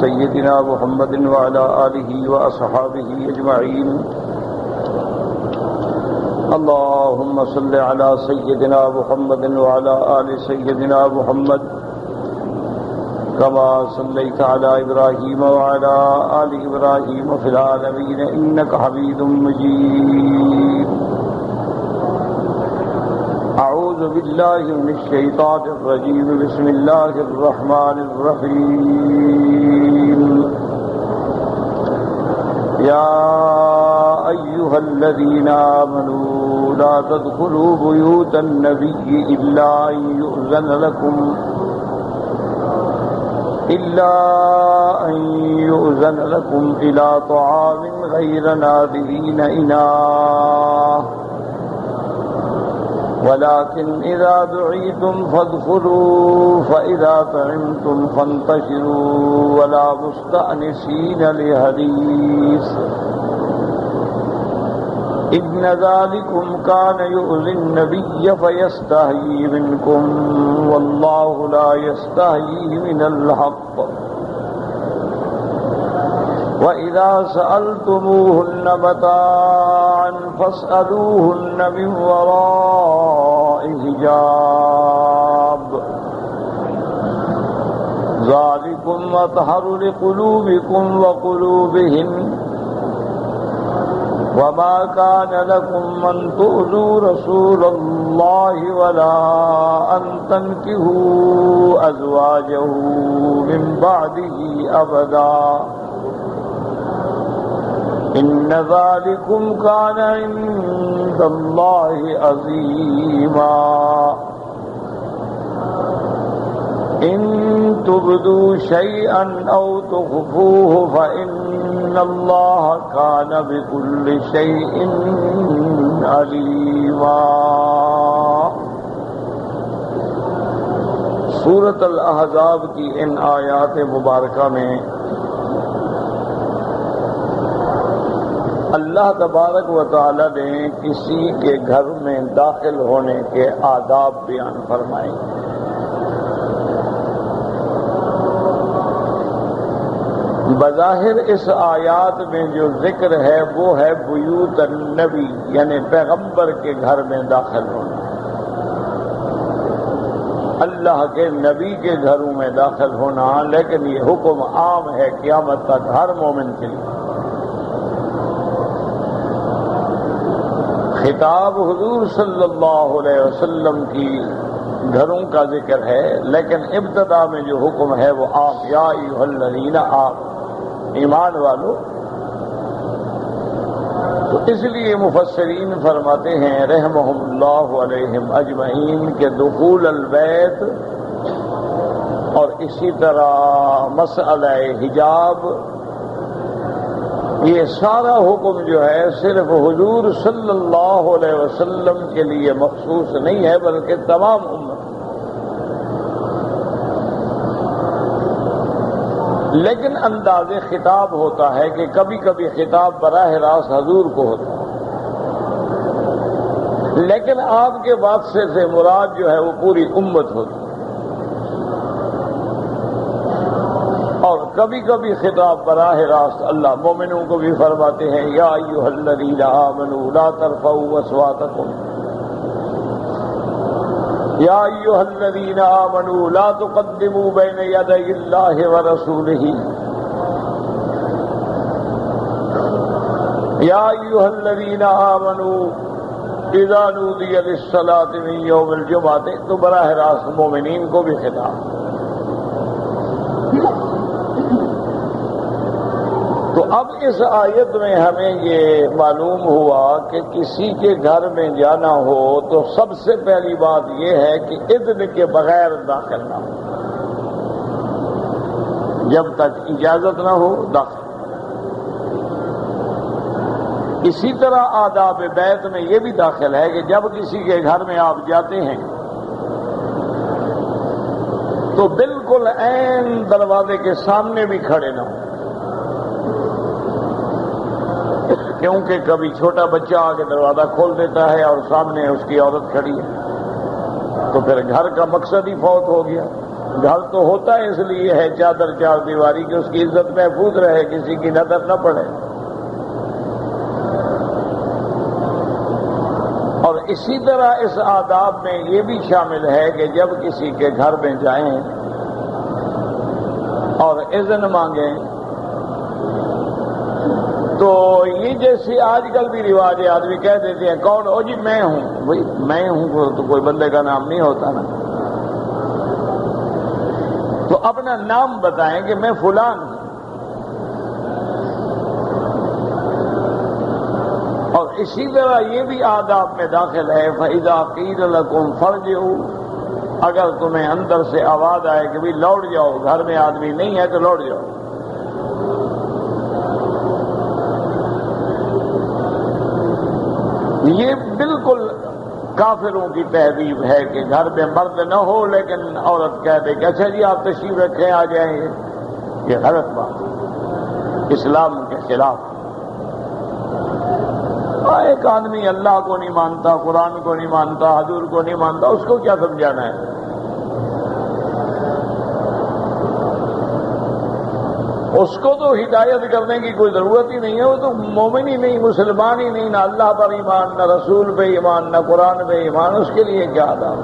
سيدنا محمد وعلى آله وأصحابه أجمعين. اللهم صل على سيدنا محمد وعلى آل سيدنا محمد كما صليت على إبراهيم وعلى آل إبراهيم في العالمين إنك حميد مجيد. أعوذ بالله من الشيطان الرجيم. بسم الله الرحمن الرحيم. يا أيها الذين آمنوا لا تدخلوا بيوت النبي إلا أن يؤذن لكم إلى طعام غير ناظرين إناه ولكن إذا دعيتم فادخلوا فإذا طعمتم فانتشروا ولا مستأنسين لحديث إن ذلكم كان يؤذي النبي فيستحيي منكم والله لا يستحيي من الحق. وإذا سألتموهن متاعا فاسألوهن من وراء حجاب ذلكم أطهر لقلوبكم وقلوبهن. وما كان لكم أن تؤذوا رسول الله ولا أن تنكحوا أزواجه من بعده أبدا إن ذلكم كان عند الله عظيما. إن تبدوا شيئا أو تخفوه فإن الله كان بكل شيء عليما. سورۃ الاحزاب کی ان آیات مبارکہ میں اللہ تبارک و تعالی نے کسی کے گھر میں داخل ہونے کے آداب بیان فرمائے. بظاہر اس آیات میں جو ذکر ہے وہ ہے بیوت النبی یعنی پیغمبر کے گھر میں داخل ہونا، اللہ کے نبی کے گھروں میں داخل ہونا. لیکن یہ حکم عام ہے قیامت تک ہر مومن کے لیے. خطاب حضور صلی اللہ علیہ وسلم کی گھروں کا ذکر ہے، لیکن ابتدا میں جو حکم ہے وہ عام. یا ایھا الذین آمنوا، ایمان والو. تو اس لیے مفسرین فرماتے ہیں رحمہم اللہ علیہم اجمعین کہ دخول البیت اور اسی طرح مسئلہ حجاب یہ سارا حکم جو ہے صرف حضور صلی اللہ علیہ وسلم کے لیے مخصوص نہیں ہے بلکہ تمام امت. لیکن انداز خطاب ہوتا ہے کہ کبھی کبھی خطاب براہ راست حضور کو ہوتا ہے، لیکن آپ کے واسطے سے مراد جو ہے وہ پوری امت ہوتی ہے. اور کبھی کبھی خطاب براہ راست اللہ مومنوں کو بھی فرماتے ہیں یا ایھا الذین آمنوا لا ترفعوا اصواتکم یا ایھا الذین آمنوا لا تقدموا بین یدی اللہ ورسولہ یا ایھا الذین آمنوا اذا نودی للصلاۃ من یوم الجمعۃ. تو براہ راست مومنین کو بھی خطاب. تو اب اس آیت میں ہمیں یہ معلوم ہوا کہ کسی کے گھر میں جانا ہو تو سب سے پہلی بات یہ ہے کہ اذن کے بغیر داخل نہ ہو، جب تک اجازت نہ ہو داخل. اسی طرح آداب بیت میں یہ بھی داخل ہے کہ جب کسی کے گھر میں آپ جاتے ہیں تو بالکل عین دروازے کے سامنے بھی کھڑے نہ ہو، کیونکہ کبھی چھوٹا بچہ آ کے دروازہ کھول دیتا ہے اور سامنے اس کی عورت کھڑی ہے تو پھر گھر کا مقصد ہی فوت ہو گیا. گھر تو ہوتا ہے اس لیے ہے چادر چار دیواری کہ اس کی عزت محفوظ رہے، کسی کی نظر نہ پڑے. اور اسی طرح اس آداب میں یہ بھی شامل ہے کہ جب کسی کے گھر میں جائیں اور اذن مانگیں تو یہ جیسے آج کل بھی رواج ہے، آدمی کہہ دیتے ہیں کون ہو جی میں ہوں. بھائی میں ہوں تو کوئی بندے کا نام نہیں ہوتا نا، تو اپنا نام بتائیں کہ میں فلان ہوں. اور اسی طرح یہ بھی آداب میں داخل ہے فَإِذَا قِيلَ لَكُمْ فَارْجِعُوا، اگر تمہیں اندر سے آواز آئے کہ بھی لوٹ جاؤ، گھر میں آدمی نہیں ہے تو لوٹ جاؤ. یہ بالکل کافروں کی تہذیب ہے کہ گھر میں مرد نہ ہو لیکن عورت کہہ دے کہ اچھا جی آپ تشریف رکھیں آ جائیں گے. یہ غلط بات ہے، اسلام کے خلاف. ایک آدمی اللہ کو نہیں مانتا، قرآن کو نہیں مانتا، حضور کو نہیں مانتا، اس کو کیا سمجھانا ہے؟ اس کو تو ہدایت کرنے کی کوئی ضرورت ہی نہیں ہے، وہ تو مومن ہی نہیں، مسلمان ہی نہیں، نہ اللہ پر ایمان، نہ رسول پہ ایمان، نہ قرآن پہ ایمان. اس کے لیے کیا آداب؟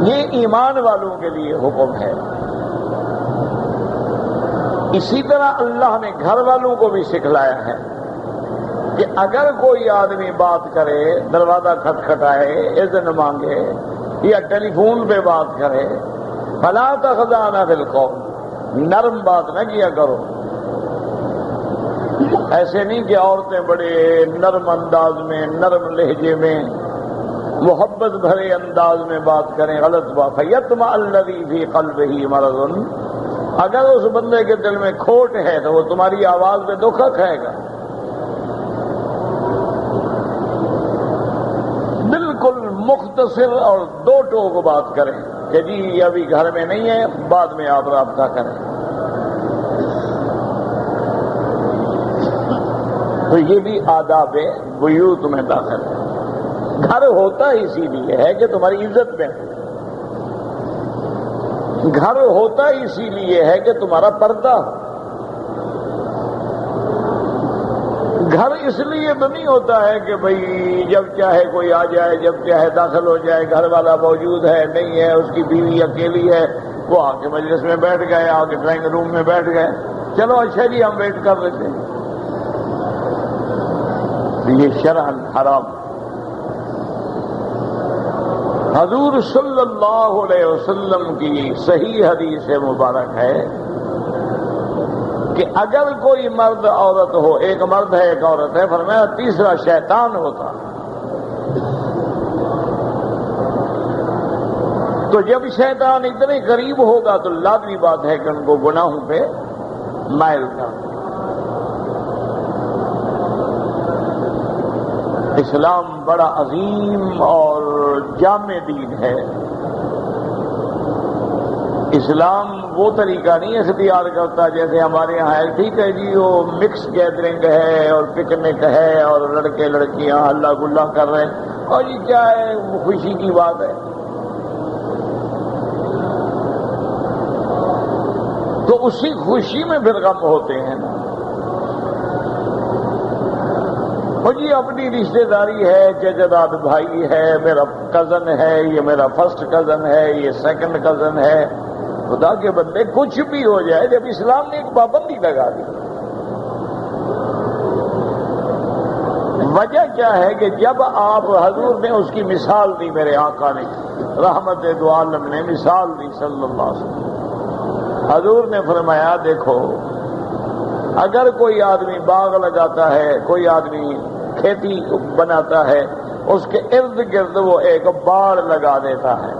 یہ ایمان والوں کے لیے حکم ہے. اسی طرح اللہ نے گھر والوں کو بھی سکھلایا ہے کہ اگر کوئی آدمی بات کرے، دروازہ کھٹکھٹائے، اذن مانگے یا ٹیلی فون پہ بات کرے، فَلَا تَخْضَعْنَ بِالْقَوْلِ، نرم بات نہ کیا کرو. ایسے نہیں کہ عورتیں بڑے نرم انداز میں، نرم لہجے میں، محبت بھرے انداز میں بات کریں، غلط بات. فَيَطْمَعَ الَّذِي فِي قَلْبِهِ مَرَضٌ، اگر اس بندے کے دل میں کھوٹ ہے تو وہ تمہاری آواز میں دھوکہ کھائے گا. بالکل مختصر اور دو ٹوک بات کریں کہ جی ابھی گھر میں نہیں ہے، بعد میں آپ رابطہ کریں. تو یہ بھی آداب بیوت میں داخل ہے. گھر ہوتا اسی لیے ہے کہ تمہاری عزت میں، گھر ہوتا اسی لیے ہے کہ تمہارا پردہ ہو. گھر اس لیے تو نہیں ہوتا ہے کہ بھئی جب چاہے کوئی آ جائے، جب چاہے داخل ہو جائے، گھر والا موجود ہے نہیں ہے، اس کی بیوی اکیلی ہے، وہ آ کے مجلس میں بیٹھ گئے، آ کے ڈرائنگ روم میں بیٹھ گئے، چلو اچھا جی ہم ویٹ کر لیتے ہیں. یہ شرعاً حرام. حضور صلی اللہ علیہ وسلم کی صحیح حدیث مبارک ہے کہ اگر کوئی مرد عورت ہو، ایک مرد ہے ایک عورت ہے، فرمایا تیسرا شیطان ہوتا. تو جب شیطان اتنے قریب ہوگا تو لازمی بات ہے کہ ان کو گناہوں پہ مائل کر. اسلام بڑا عظیم اور جامع دین ہے. اسلام وہ طریقہ نہیں اختیار کرتا جیسے ہمارے یہاں ہے. ٹھیک ہے جی وہ مکس گیدرنگ ہے اور پکنک ہے اور لڑکے لڑکیاں ہلا گلا کر رہے ہیں اور یہ کیا ہے، خوشی کی بات ہے. تو اسی خوشی میں پھر غم ہوتے ہیں نا. اور جی اپنی رشتہ داری ہے، جداد بھائی ہے، میرا کزن ہے، یہ میرا فرسٹ کزن ہے، یہ سیکنڈ کزن ہے. خدا کے بندے کچھ بھی ہو جائے، جب اسلام نے ایک پابندی لگا دی. وجہ کیا ہے کہ جب آپ حضور نے اس کی مثال دی، میرے آقا نے رحمت دو عالم نے مثال دی صلی اللہ علیہ وسلم. حضور نے فرمایا دیکھو اگر کوئی آدمی باغ لگاتا ہے، کوئی آدمی کھیتی بناتا ہے، اس کے ارد گرد وہ ایک باڑ لگا دیتا ہے.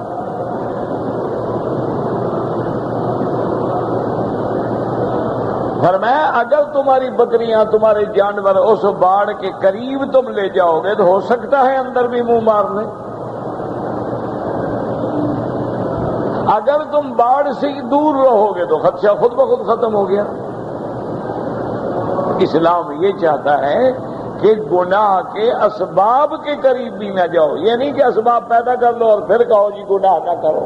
فرمایا اگر تمہاری بکریاں، تمہارے جانور اس باڑ کے قریب تم لے جاؤ گے تو ہو سکتا ہے اندر بھی منہ مار لیں. اگر تم باڑ سے دور رہو گے تو خدشہ خود بخود ختم ہو گیا. اسلام یہ چاہتا ہے کہ گناہ کے اسباب کے قریب بھی نہ جاؤ. یہ نہیں کہ اسباب پیدا کر لو اور پھر کہو جی گناہ نہ کرو.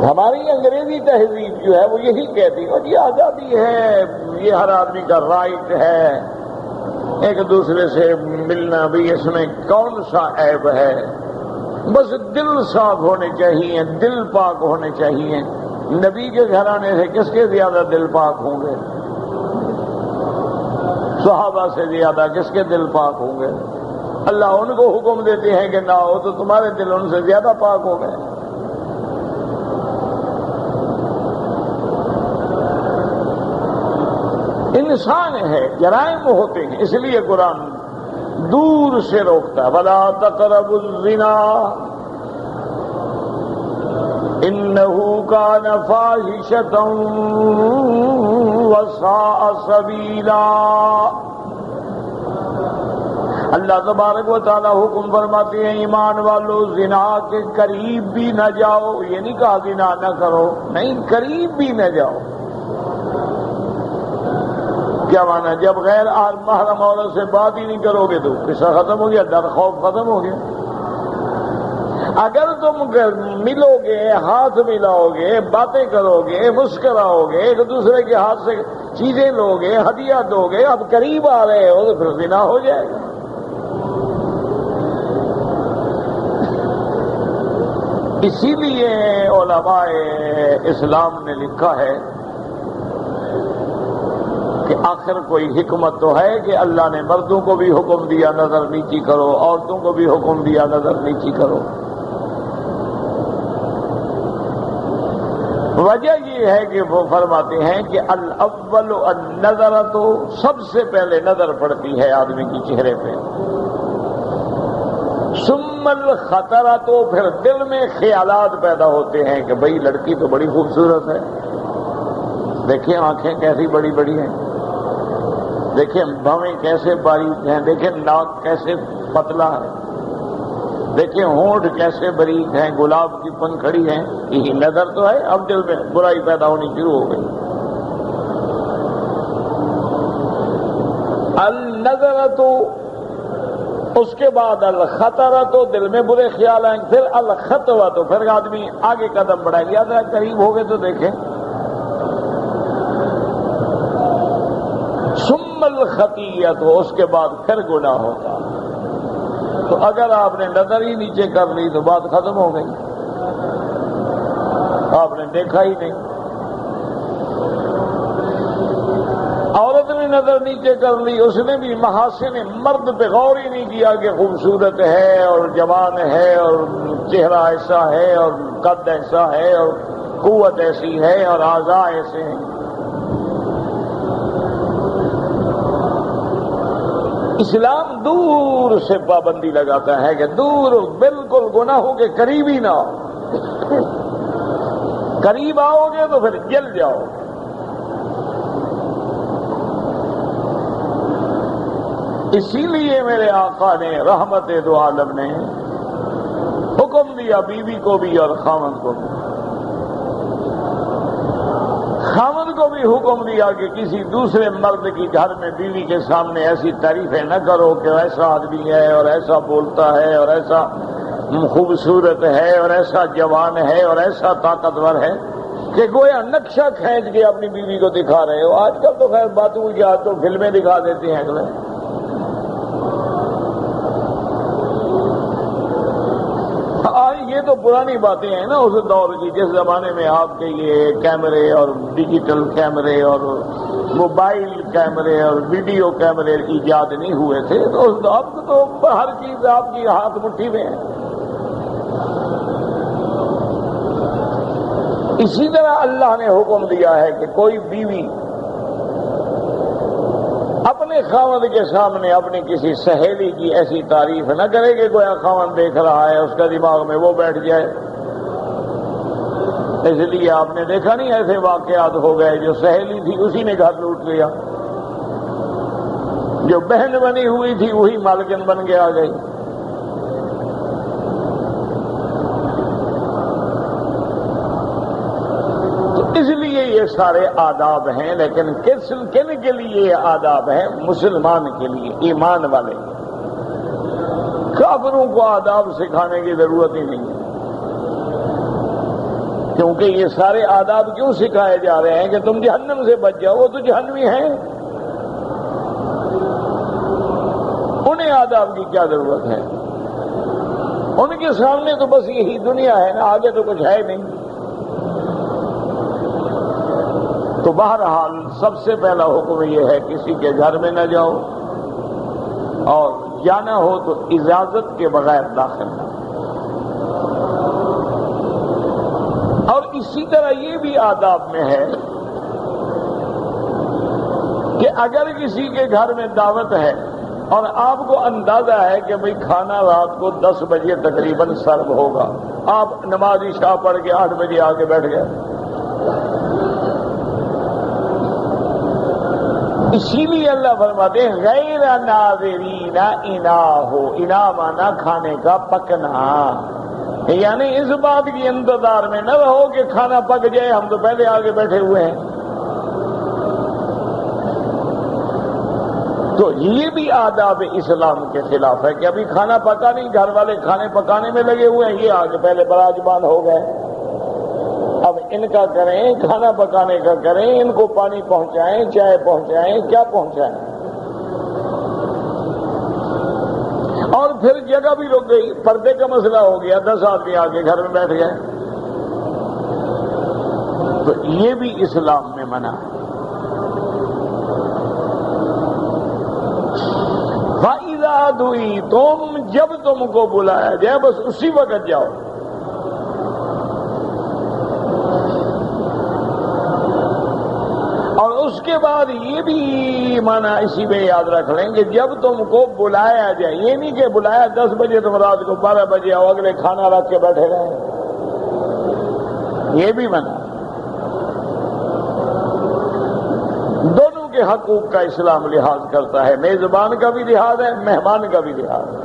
ہماری انگریزی تہذیب جو ہے وہ یہی کہتی ہے جی آزادی ہے، یہ ہر آدمی کا رائٹ ہے، ایک دوسرے سے ملنا بھی اس میں کون سا عیب ہے، بس دل صاف ہونے چاہیے، دل پاک ہونے چاہیے. نبی کے گھرانے سے کس کے زیادہ دل پاک ہوں گے؟ صحابہ سے زیادہ کس کے دل پاک ہوں گے؟ اللہ ان کو حکم دیتے ہیں کہ نہ ہو تو تمہارے دل ان سے زیادہ پاک ہو گئے. انسان ہے، جرائم ہوتے ہیں، اس لیے قرآن دور سے روکتا ہے. وَلَا تَقْرَبُوا الزِّنَا إِنَّهُ كَانَ فَاحِشَةً وَسَاءَ سَبِيلًا. اللہ تبارک و تعالیٰ حکم فرماتے ہیں ایمان والو زنا کے قریب بھی نہ جاؤ. یہ نہیں کہا زنا نہ کرو، نہیں، قریب بھی نہ جاؤ. کیا مانا؟ جب غیر محرم عورت سے بات ہی نہیں کرو گے تو قصہ ختم ہو گیا، ڈر خوف ختم ہو گیا. اگر تم ملو گے، ہاتھ ملاؤ گے، باتیں کرو گے، مسکراؤ گے، ایک دوسرے کے ہاتھ سے چیزیں لو گے، ہدیہ دو گے، اب قریب آ رہے ہو تو پھر زنا ہو جائے گا. اسی لیے علماء اسلام نے لکھا ہے کہ آخر کوئی حکمت تو ہے کہ اللہ نے مردوں کو بھی حکم دیا نظر نیچی کرو، عورتوں کو بھی حکم دیا نظر نیچی کرو. وجہ یہ ہے کہ وہ فرماتے ہیں کہ الاول النظر، تو سب سے پہلے نظر پڑتی ہے آدمی کی چہرے پہ. ثم الخطرہ، تو پھر دل میں خیالات پیدا ہوتے ہیں کہ بھئی لڑکی تو بڑی خوبصورت ہے، دیکھیں آنکھیں کیسی بڑی بڑی ہیں، دیکھیں بھویں کیسے باریک ہیں، دیکھیں ناک کیسے پتلا ہے، دیکھیں ہونٹ کیسے باریک ہیں، گلاب کی پنکھڑی ہیں. یہی نظر تو ہے. اب دل میں برائی پیدا ہونی شروع ہو گئی. النظر، تو اس کے بعد الخطرہ، تو دل میں برے خیال آئیں. پھر الخطوہ، تو پھر آدمی آگے قدم بڑھائے گا. ذرا قریب ہو گئے تو دیکھیں. ثم الخطیہ، تو اس کے بعد پھر گناہ ہوتا. تو اگر آپ نے نظر ہی نیچے کر لی تو بات ختم ہو گئی، آپ نے دیکھا ہی نہیں. عورت نے نظر نیچے کر لی، اس نے بھی محاسن مرد پہ غور ہی نہیں کیا کہ خوبصورت ہے اور جوان ہے اور چہرہ ایسا ہے اور قد ایسا ہے اور قوت ایسی ہے اور اعضاء ایسے ہیں. اسلام دور سے پابندی لگاتا ہے کہ دور، بالکل گناہوں کے قریب ہی نہ ہو. قریب آؤ گے تو پھر جل جاؤ. اسی لیے میرے آقا نے رحمت دو عالم نے حکم دیا بیوی کو بھی اور خاوند کو بھی. خاوند کو بھی حکم دیا کہ کسی دوسرے مرد کی گھر میں بیوی کے سامنے ایسی تعریفیں نہ کرو کہ ایسا آدمی ہے اور ایسا بولتا ہے اور ایسا خوبصورت ہے اور ایسا جوان ہے اور ایسا طاقتور ہے کہ گویا نقشہ کھینچ کے اپنی بیوی کو دکھا رہے ہو. آج کل تو خیر باتوں کی آج تو فلمیں دکھا دیتے ہیں اگلے. یہ تو پرانی باتیں ہیں نا اس دور کی، جس زمانے میں آپ کے یہ کیمرے اور ڈیجیٹل کیمرے اور موبائل کیمرے اور ویڈیو کیمرے ایجاد نہیں ہوئے تھے. تو اب تو ہر چیز آپ کی ہاتھ مٹھی میں ہے. اسی طرح اللہ نے حکم دیا ہے کہ کوئی بیوی اپنے خاوند کے سامنے اپنی کسی سہیلی کی ایسی تعریف نہ کرے کہ گویا خاوند دیکھ رہا ہے، اس کا دماغ میں وہ بیٹھ جائے. اس لیے آپ نے دیکھا نہیں ایسے واقعات ہو گئے، جو سہیلی تھی اسی نے گھر لوٹ لیا، جو بہن بنی ہوئی تھی وہی مالکن بن کے آ گئی. تو اس لیے یہ سارے آداب ہیں، لیکن کن کے لیے یہ آداب ہیں؟ مسلمان کے لیے، ایمان والے۔ کافروں کو آداب سکھانے کی ضرورت ہی نہیں ہے، کیونکہ یہ سارے آداب کیوں سکھائے جا رہے ہیں کہ تم جہنم سے بچ جاؤ، وہ تو جہنمی ہیں، انہیں آداب کی کیا ضرورت ہے؟ ان کے سامنے تو بس یہی دنیا ہے نا، آگے تو کچھ ہے نہیں۔ تو بہرحال سب سے پہلا حکم یہ ہے کسی کے گھر میں نہ جاؤ، اور جانا ہو تو اجازت کے بغیر داخل نہ۔ اور اسی طرح یہ بھی آداب میں ہے کہ اگر کسی کے گھر میں دعوت ہے اور آپ کو اندازہ ہے کہ بھئی کھانا رات کو 10 بجے تقریباً سرو ہوگا، آپ نماز عشاء پڑھ کے 8 بجے آ کے بیٹھ گئے، اسی لیے اللہ فرماتے ہیں غیر ناظرین اناہ، انا مانا کھانے کا پکنا، یعنی اس بات کی انتظار میں نہ رہو کہ کھانا پک جائے، ہم تو پہلے آگے بیٹھے ہوئے ہیں۔ تو یہ بھی آداب اسلام کے خلاف ہے کہ ابھی کھانا پکا نہیں، گھر والے کھانے پکانے میں لگے ہوئے ہیں، یہ آگے پہلے براجمان ہو گئے، اب ان کا کریں، کھانا پکانے کا کریں، ان کو پانی پہنچائیں، چائے پہنچائیں، کیا پہنچائیں۔ اور پھر جگہ بھی رک گئی، پردے کا مسئلہ ہو گیا، 10 آدمی آگے گھر میں بیٹھ گئے، تو یہ بھی اسلام میں منع ہے۔ فَإِذَا دُعِيتُمْ، جب تم کو بلایا جائے بس اسی وقت جاؤ۔ اور اس کے بعد یہ بھی معنی اسی میں یاد رکھ لیں کہ جب تم کو بلایا جائے، یہ نہیں کہ بلایا 10 بجے تم رات کو 12 بجے آؤ، اگلے کھانا رکھ کے بیٹھے رہیں، یہ بھی منع۔ دونوں کے حقوق کا اسلام لحاظ کرتا ہے، میزبان کا بھی لحاظ ہے، مہمان کا بھی لحاظ ہے۔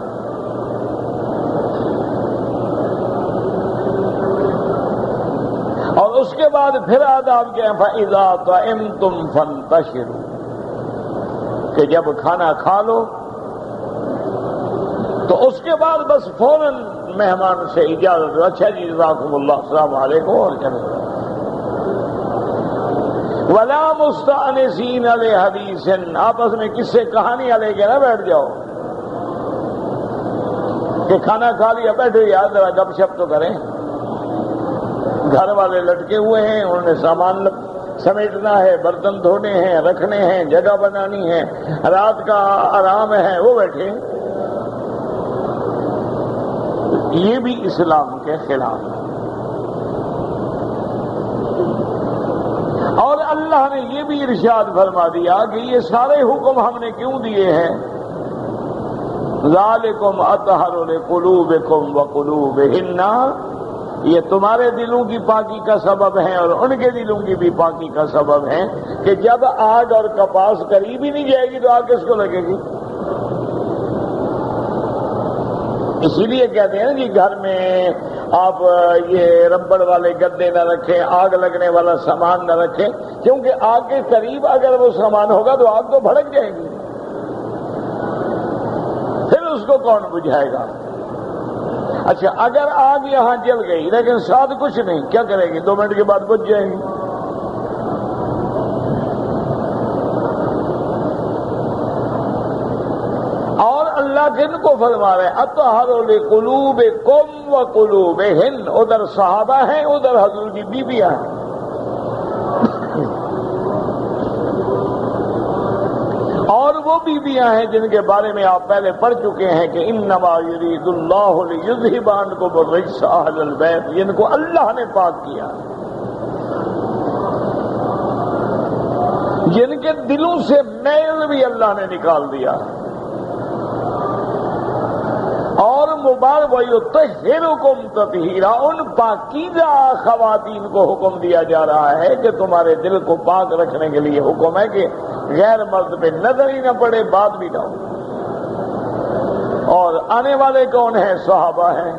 اور اس کے بعد پھر آداب کیا ہیں؟ فَإِذَا طَعِمْتُمْ فَانتَشِرُوا، کہ جب کھانا کھا لو تو اس کے بعد بس فوراً مہمان سے اجازت دو، اچھا جی جزاکم اللہ، السلام علیکم، اور چلے جاؤ۔ وَلَا مُسْتَأْنِسِينَ لِحَدِيثٍ، آپس میں قصے کہانیاں لے کے نہ بیٹھ جاؤ کہ کھانا کھا لیا بیٹھے یار ذرا گپ شپ تو کریں۔ گھر والے لٹکے ہوئے ہیں، انہوں نے سامان سمیٹنا ہے، برتن دھونے ہیں، رکھنے ہیں، جگہ بنانی ہے، رات کا آرام ہے، وہ بیٹھے۔ یہ بھی اسلام کے خلاف ہے۔ اور اللہ نے یہ بھی ارشاد فرما دیا کہ یہ سارے حکم ہم نے کیوں دیے ہیں؟ ذالکم اطہر لقلوبکم وقلوبہن، یہ تمہارے دلوں کی پاکی کا سبب ہے اور ان کے دلوں کی بھی پاکی کا سبب ہے کہ جب آگ اور کپاس قریب ہی نہیں جائے گی تو آگ کس کو لگے گی؟ اسی لیے کہتے ہیں کہ گھر میں آپ یہ ربڑ والے گدے نہ رکھیں، آگ لگنے والا سامان نہ رکھیں، کیونکہ آگ کے قریب اگر وہ سامان ہوگا تو آگ تو بھڑک جائے گی، پھر اس کو کون بجھائے گا؟ اچھا اگر آگ یہاں جل گئی لیکن ساتھ کچھ نہیں، کیا کرے گی؟ 2 منٹ کے بعد بجھ جائے گی۔ اور اللہ کن کو فرما رہے اطہر لقلوبکم وقلوبہن، ادھر صحابہ ہیں، ادھر حضور کی بیویاں ہیں۔ اور وہ بیویاں ہیں جن کے بارے میں آپ پہلے پڑھ چکے ہیں کہ انما یرید اللہ لیذھب عنکم الرجس اہل البیت، جن کو اللہ نے پاک کیا، جن کے دلوں سے میل بھی اللہ نے نکال دیا، اور مبارک وَيُطَهِّرُكُمْ تَطْهِيرًا، ان پاکیزہ خواتین کو حکم دیا جا رہا ہے کہ تمہارے دل کو پاک رکھنے کے لیے حکم ہے کہ غیر مرد پہ نظر ہی نہ پڑے، بات بھی نہ ہو۔ اور آنے والے کون ہیں؟ صحابہ ہیں۔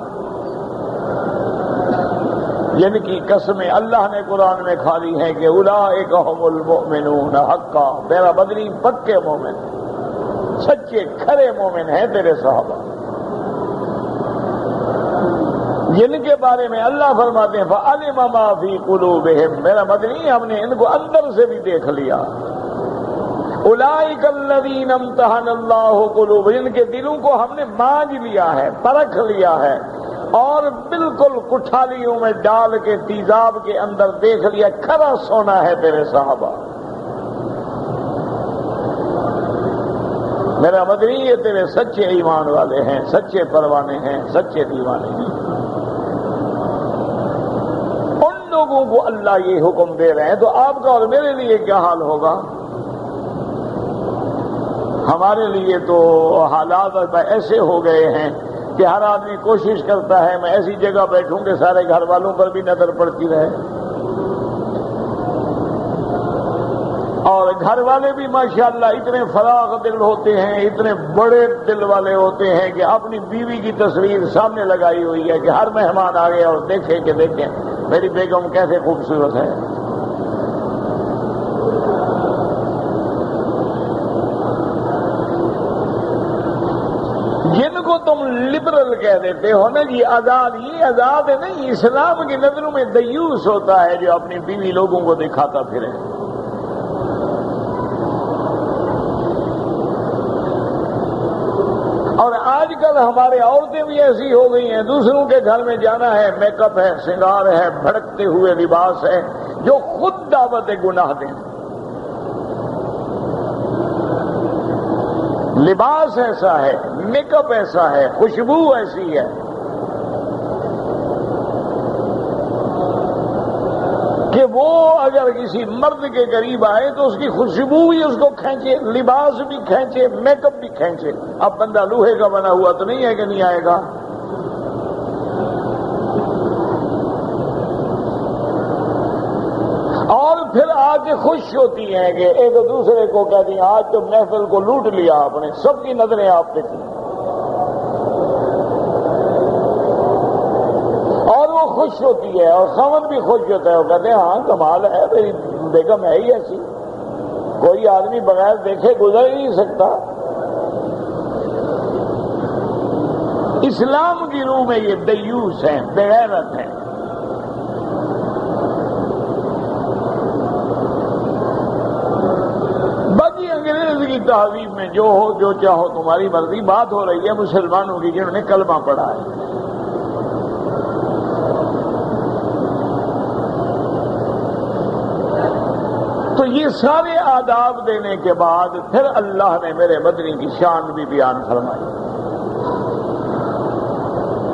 جن کی قسمیں اللہ نے قرآن میں کھا لی ہیں کہ اولئک هم المؤمنون حقا، میرا بدری پکے مومن، سچے کھرے مومن ہیں تیرے صحابہ، جن کے بارے میں اللہ فرماتے ہیں فعلم ما فی قلوبہم، میرا مدنی ہم نے ان کو اندر سے بھی دیکھ لیا، اولئک الذین امتحن اللہ قلوب، جن کے دلوں کو ہم نے مانج لیا ہے، پرکھ لیا ہے، اور بالکل کٹھالیوں میں ڈال کے تیزاب کے اندر دیکھ لیا، کھرا سونا ہے تیرے صحابہ، میرا مدنی یہ تیرے سچے ایمان والے ہیں، سچے پروانے ہیں، سچے دیوانے ہیں۔ ان لوگوں کو اللہ یہ حکم دے رہے ہیں تو آپ کا اور میرے لیے کیا حال ہوگا؟ ہمارے لیے تو حالات ایسے ہو گئے ہیں کہ ہر آدمی کوشش کرتا ہے میں ایسی جگہ بیٹھوں کہ سارے گھر والوں پر بھی نظر پڑتی رہے، اور گھر والے بھی ماشاءاللہ اتنے فراغ دل ہوتے ہیں، اتنے بڑے دل والے ہوتے ہیں کہ اپنی بیوی کی تصویر سامنے لگائی ہوئی ہے کہ ہر مہمان آ گیا اور دیکھے کہ دیکھیں میری بیگم کیسے خوبصورت ہے۔ جن کو تم لبرل کہہ دیتے ہو نا جی آزاد، یہ آزاد نہیں، اسلام کی نظروں میں دیوس ہوتا ہے جو اپنی بیوی لوگوں کو دکھاتا پھرے۔ اور آج کل ہمارے عورتیں بھی ایسی ہو گئی ہیں، دوسروں کے گھر میں جانا ہے، میک اپ ہے، سنگار ہے، بھڑکتے ہوئے لباس ہے، جو خود دعوت گناہ دیں۔ لباس ایسا ہے، میک اپ ایسا ہے، خوشبو ایسی ہے، کہ وہ اگر کسی مرد کے قریب آئے تو اس کی خوشبو بھی اس کو کھینچے، لباس بھی کھینچے، میک اپ بھی کھینچے۔ اب بندہ لوہے کا بنا ہوا تو نہیں ہے کہ نہیں آئے گا؟ اور پھر آ کے خوش ہوتی ہیں کہ ایک دوسرے کو کہتی ہیں آج تو محفل کو لوٹ لیا آپ نے، سب کی نظریں آپ پہ تھیں، اور وہ خوش ہوتی ہے اور خاوند بھی خوش ہوتا ہے، وہ کہتے ہیں ہاں کمال ہے، میری بیگم ہے ہی ایسی، کوئی آدمی بغیر دیکھے گزر ہی نہیں سکتا۔ اسلام کی روح میں یہ دیوس ہیں، بے غیرت ہیں۔ باقی انگریز کی تہذیب میں جو ہو جو چاہو تمہاری مرضی، بات ہو رہی ہے مسلمانوں کی جنہوں نے کلمہ پڑھا ہے۔ تو یہ سارے آداب دینے کے بعد پھر اللہ نے میرے مدنی کی شان بھی بیان فرمائی۔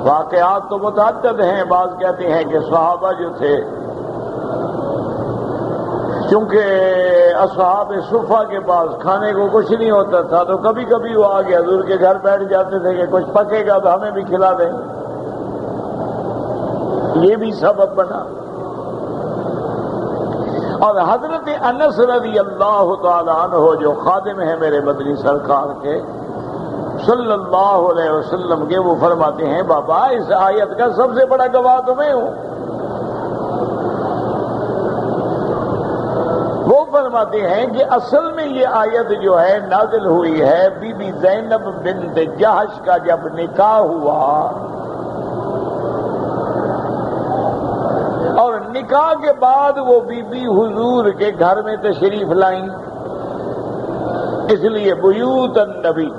واقعات تو متعدد ہیں، بعض کہتے ہیں کہ صحابہ جو تھے، چونکہ اصحاب صفہ کے پاس کھانے کو کچھ نہیں ہوتا تھا تو کبھی کبھی وہ آگے حضور کے گھر بیٹھ جاتے تھے کہ کچھ پکے گا تو ہمیں بھی کھلا دیں، یہ بھی سبب بنا۔ اور حضرت انس رضی اللہ تعالی عنہ جو خادم ہیں میرے مدنی سرکار کے صلی اللہ علیہ وسلم کے، وہ فرماتے ہیں بابا اس آیت کا سب سے بڑا گواہ تو میں ہوں۔ وہ فرماتے ہیں کہ اصل میں یہ آیت جو ہے نازل ہوئی ہے بی بی زینب بنت جہش کا جب نکاح ہوا، اور نکاح کے بعد وہ بی بی حضور کے گھر میں تشریف لائیں، اس لیے بیوت النبی۔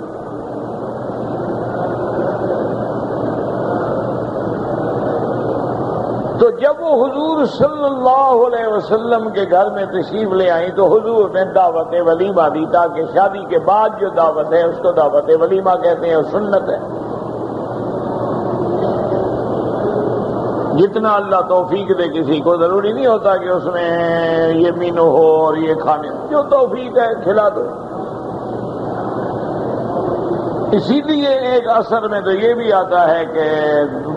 تو جب وہ حضور صلی اللہ علیہ وسلم کے گھر میں تشریف لے آئیں تو حضور نے دعوت ولیمہ دی، تاکہ شادی کے بعد جو دعوت ہے اس کو دعوت ولیمہ کہتے ہیں، اور سنت ہے۔ جتنا اللہ توفیق دے کسی کو، ضروری نہیں ہوتا کہ اس میں یہ مینو ہو اور یہ کھانے، جو توفیق ہے کھلا دو۔ اسی لیے ایک اثر میں تو یہ بھی آتا ہے کہ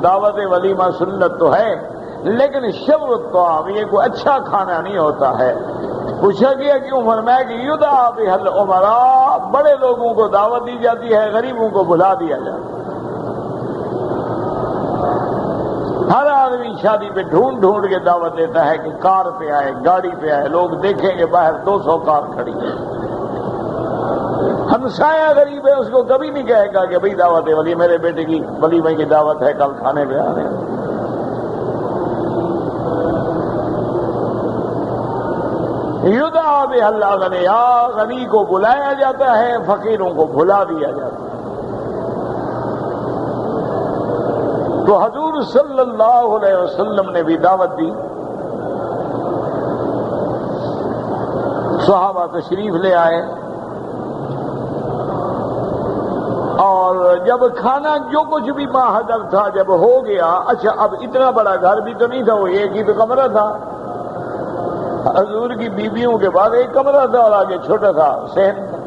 دعوت ولیمہ سنت تو ہے، لیکن شر الطعام یہ کوئی اچھا کھانا نہیں ہوتا ہے۔ پوچھا گیا کیوں؟ فرمایا کہ یدعا بہ الامراء، بڑے لوگوں کو دعوت دی جاتی ہے، غریبوں کو بھلا دیا جاتا ہے۔ ہر آدمی شادی پہ ڈھونڈ ڈھونڈ کے دعوت دیتا ہے کہ کار پہ آئے، گاڑی پہ آئے، لوگ دیکھیں گے باہر 200 کار کھڑی ہے۔ ہمسایہ غریب ہے، اس کو کبھی نہیں کہے گا کہ بھئی دعوت ہے ولی میرے بیٹے کی ولیمے کی دعوت ہے، کل کھانے پہ آ رہے ہیں۔ یدعا بہل اغنیا، غنی کو بلایا جاتا ہے، فقیروں کو بھلا دیا جاتا ہے۔ تو حضور صلی اللہ علیہ وسلم نے بھی دعوت دی، صحابہ تشریف لے آئے، اور جب کھانا جو کچھ بھی ماحضر تھا جب ہو گیا، اچھا اب اتنا بڑا گھر بھی تو نہیں تھا، وہ ایک ہی تو کمرہ تھا، حضور کی بیویوں کے بعد ایک کمرہ تھا اور آگے چھوٹا تھا صحن تھا۔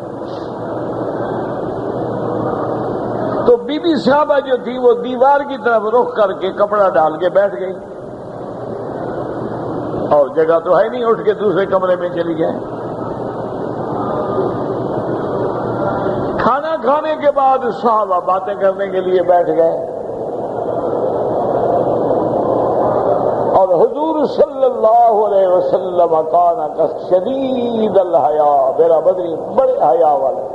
تو بی بی صاحبہ جو تھی وہ دیوار کی طرف رخ کر کے کپڑا ڈال کے بیٹھ گئی، اور جگہ تو ہے نہیں، اٹھ کے دوسرے کمرے میں چلی گئے۔ کھانا کھانے کے بعد صحابہ باتیں کرنے کے لیے بیٹھ گئے، اور حضور صلی اللہ علیہ وسلم کان شدید الحیا، میرا بدری بڑے حیا والے،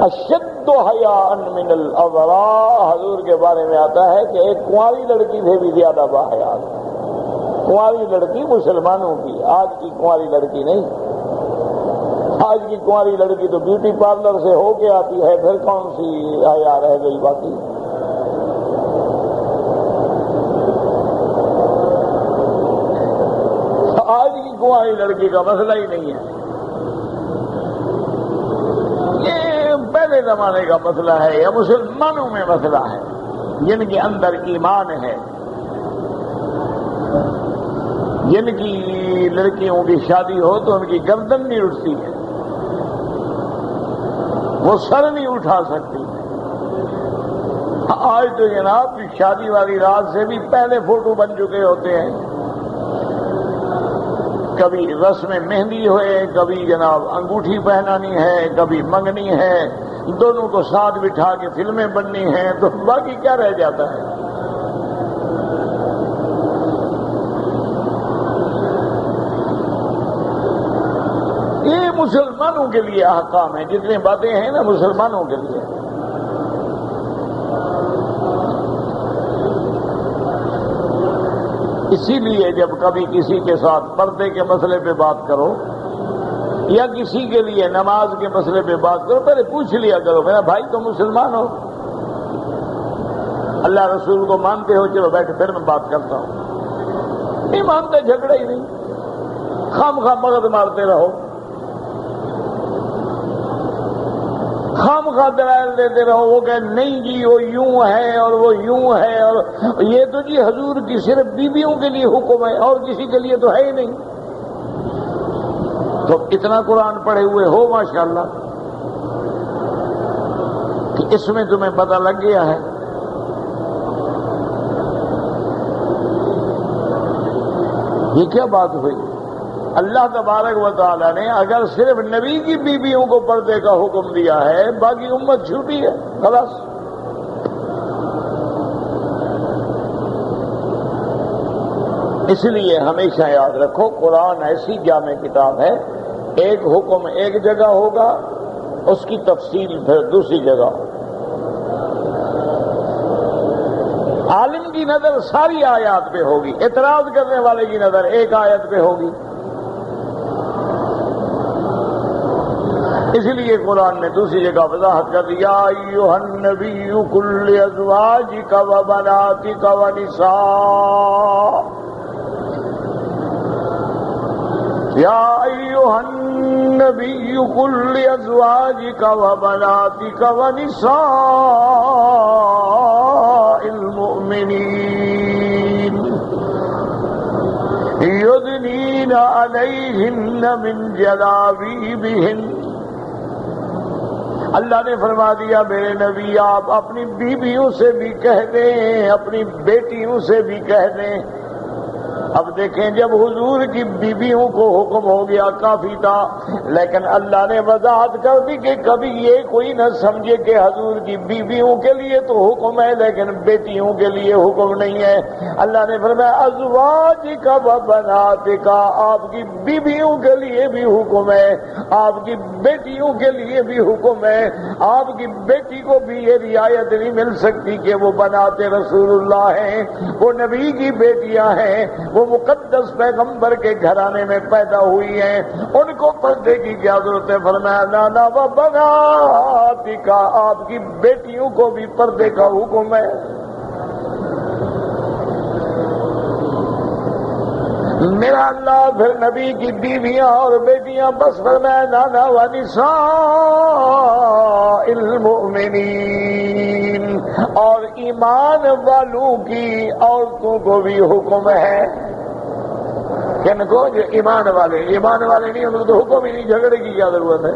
اشد حیاء من العذراء، حضور کے بارے میں آتا ہے کہ ایک کنواری لڑکی سے بھی زیادہ باحیا۔ کنواری لڑکی مسلمانوں کی، آج کی کنواری لڑکی نہیں۔ آج کی کنواری لڑکی تو بیوٹی پارلر سے ہو کے آتی ہے، پھر کون سی حیا رہ گئی باقی۔ آج کی کنواری لڑکی کا مسئلہ ہی نہیں ہے، یہ پہلے زمانے کا مسئلہ ہے، یا مسلمانوں میں مسئلہ ہے جن کے اندر ایمان ہے، جن کی لڑکیوں کی شادی ہو تو ان کی گردن نہیں اٹھتی ہے، وہ سر نہیں اٹھا سکتی۔ آج تو جناب شادی والی رات سے بھی پہلے فوٹو بن چکے ہوتے ہیں، کبھی رسم مہندی ہوئے، کبھی جناب انگوٹھی پہنانی ہے، کبھی منگنی ہے، دونوں کو ساتھ بٹھا کے فلمیں بننی ہیں، تو باقی کیا رہ جاتا ہے؟ یہ مسلمانوں کے لیے احکام ہیں، جتنی باتیں ہیں نا مسلمانوں کے لیے۔ اسی لیے جب کبھی کسی کے ساتھ پردے کے مسئلے پہ بات کرو، یا کسی کے لیے نماز کے مسئلے پہ بات کرو، پہلے پوچھ لیا کرو میرا بھائی تم مسلمان ہو، اللہ رسول کو مانتے ہو؟ چلو بیٹھ پھر میں بات کرتا ہوں۔ نہیں مانتے جھگڑا ہی نہیں، خام خواہ مغز مارتے رہو، خام خواہ دلائل دیتے رہو، وہ کہ نہیں جی وہ یوں ہے اور وہ یوں ہے، اور یہ تو جی حضور کی صرف بیویوں کے لیے حکم ہے اور کسی کے لیے تو ہے ہی نہیں۔ تو اتنا قرآن پڑھے ہوئے ہو ماشاءاللہ کہ اس میں تمہیں پتہ لگ گیا ہے۔ یہ کیا بات ہوئی؟ اللہ تبارک و تعالیٰ نے اگر صرف نبی کی بیویوں کو پردے کا حکم دیا ہے، باقی امت چھوٹی ہے، خلاص۔ اس لیے ہمیشہ یاد رکھو قرآن ایسی جامع کتاب ہے، ایک حکم ایک جگہ ہوگا، اس کی تفصیل پھر دوسری جگہ ہوگی۔ عالم کی نظر ساری آیات پہ ہوگی، اعتراض کرنے والے کی نظر ایک آیت پہ ہوگی۔ اس لیے قرآن نے دوسری جگہ وضاحت کر دیا، ایھا النبی قل ازواجک و بناتک و نساء، یا ایھا النبی قل ازواجک و بناتک و نساء المؤمنین یدنین علیہن من جلابیبہن۔ اللہ نے فرما دیا میرے نبی آپ اپنی بیویوں سے بھی کہہ دیں، اپنی بیٹیوں سے بھی کہہ دیں، اب دیکھیں جب حضور کی بیویوں کو حکم ہو گیا کافی تھا، لیکن اللہ نے وضاحت کر دی کہ کبھی یہ کوئی نہ سمجھے کہ حضور کی بیویوں کے لیے تو حکم ہے لیکن بیٹیوں کے لیے حکم نہیں ہے۔ اللہ نے فرمایا ازواجک و بناتک، آپ کی بیویوں کے لیے بھی حکم ہے، آپ کی بیٹیوں کے لیے بھی حکم ہے۔ آپ کی بیٹی کو بھی یہ رعایت نہیں مل سکتی کہ وہ بنات رسول اللہ ہیں، وہ نبی کی بیٹیاں ہیں، وہ مقدس پیغمبر کے گھرانے میں پیدا ہوئی ہیں، ان کو پردے کی کیا ضرورت ہے؟ فرمایا نانا و بناتک، آپ کی بیٹیوں کو بھی پردے کا حکم ہے۔ میرا اللہ پھر نبی کی بیویاں اور بیٹیاں بس فرمایا نانا و نساء المؤمنین، اور ایمان والوں کی عورتوں کو بھی حکم ہے۔ کن کو؟ جو ایمان والے نہیں ان کو تو حکم ہی نہیں، جھگڑے کی کیا ضرورت ہے؟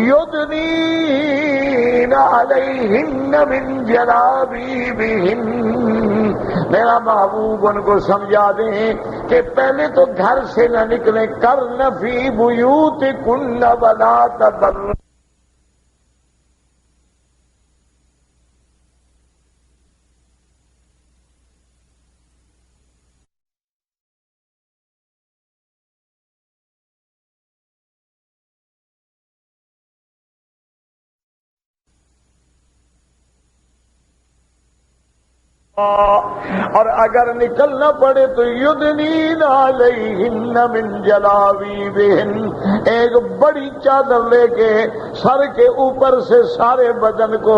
یدنین علیہن من جلابیبہن، میرا محبوب ان کو سمجھا دیں کہ پہلے تو گھر سے نہ نکلیں، کرن فی بیوتکن ولا تبرجن، اور اگر نکلنا پڑے تو یدنین علیہن من جلابیبہن، ایک بڑی چادر لے کے سر کے اوپر سے سارے بدن کو،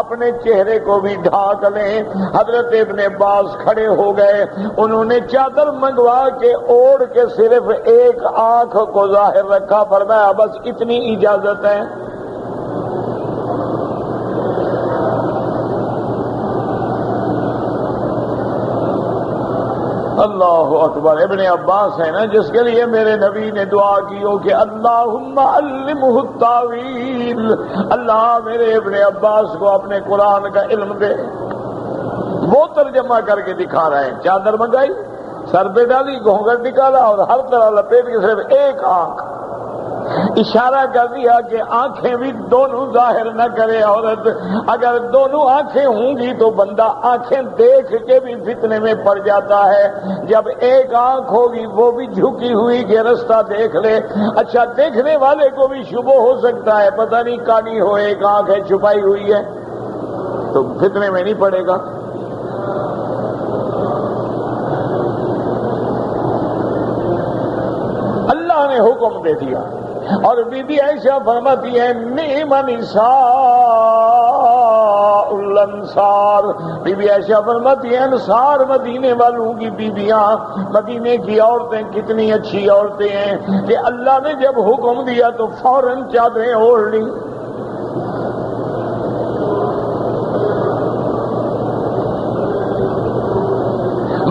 اپنے چہرے کو بھی ڈھانک لیں۔ حضرت ابن عباس کھڑے ہو گئے، انہوں نے چادر منگوا کے اوڑھ کے صرف ایک آنکھ کو ظاہر رکھا، فرمایا بس اتنی اجازت ہے۔ اللہ اکبر۔ ابن عباس ہے نا جس کے لیے میرے نبی نے دعا کی ہو کہ اللہم علمہ التاویل، اللہ میرے ابن عباس کو اپنے قرآن کا علم دے۔ وہ ترجمہ کر کے دکھا رہے ہیں، چادر منگائی، سر پہ ڈالی، گھونگھٹ نکالا اور ہر طرح لپیٹ کے صرف ایک آنکھ، اشارہ کر دیا کہ آنکھیں بھی دونوں ظاہر نہ کرے عورت۔ اگر دونوں آنکھیں ہوں گی تو بندہ آنکھیں دیکھ کے بھی فتنے میں پڑ جاتا ہے۔ جب ایک آنکھ ہوگی وہ بھی جھکی ہوئی کہ رستہ دیکھ لے، اچھا دیکھنے والے کو بھی شبہ ہو سکتا ہے، پتہ نہیں کانی ہو، ایک آنکھ ہے چھپائی ہوئی ہے، تو فتنے میں نہیں پڑے گا۔ اللہ نے حکم دے دیا۔ اور بی بی عائشہ فرماتی ہے نعم نساء الانصار، بی بی عائشہ فرماتی ہے انصار مدینے والوں کی بیویاں، مدینے کی عورتیں کتنی اچھی عورتیں ہیں کہ اللہ نے جب حکم دیا تو فوراً چادریں اوڑھ لی۔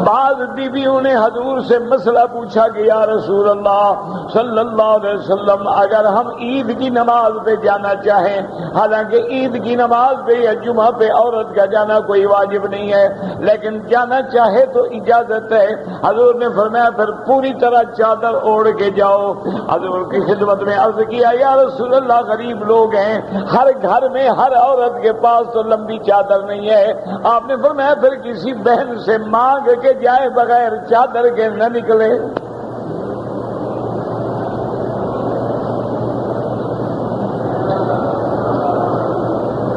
بعض بیویوں نے حضور سے مسئلہ پوچھا کہ یا رسول اللہ صلی اللہ علیہ وسلم، اگر ہم عید کی نماز پہ جانا چاہیں، حالانکہ عید کی نماز پہ یا جمعہ پہ عورت کا جانا کوئی واجب نہیں ہے، لیکن جانا چاہے تو اجازت ہے۔ حضور نے فرمایا پھر پوری طرح چادر اوڑھ کے جاؤ۔ حضور کی خدمت میں عرض کیا یا رسول اللہ غریب لوگ ہیں، ہر گھر میں ہر عورت کے پاس تو لمبی چادر نہیں ہے۔ آپ نے فرمایا پھر کسی بہن سے مانگ کے جائے بغیر چادر کے نہ نکلے۔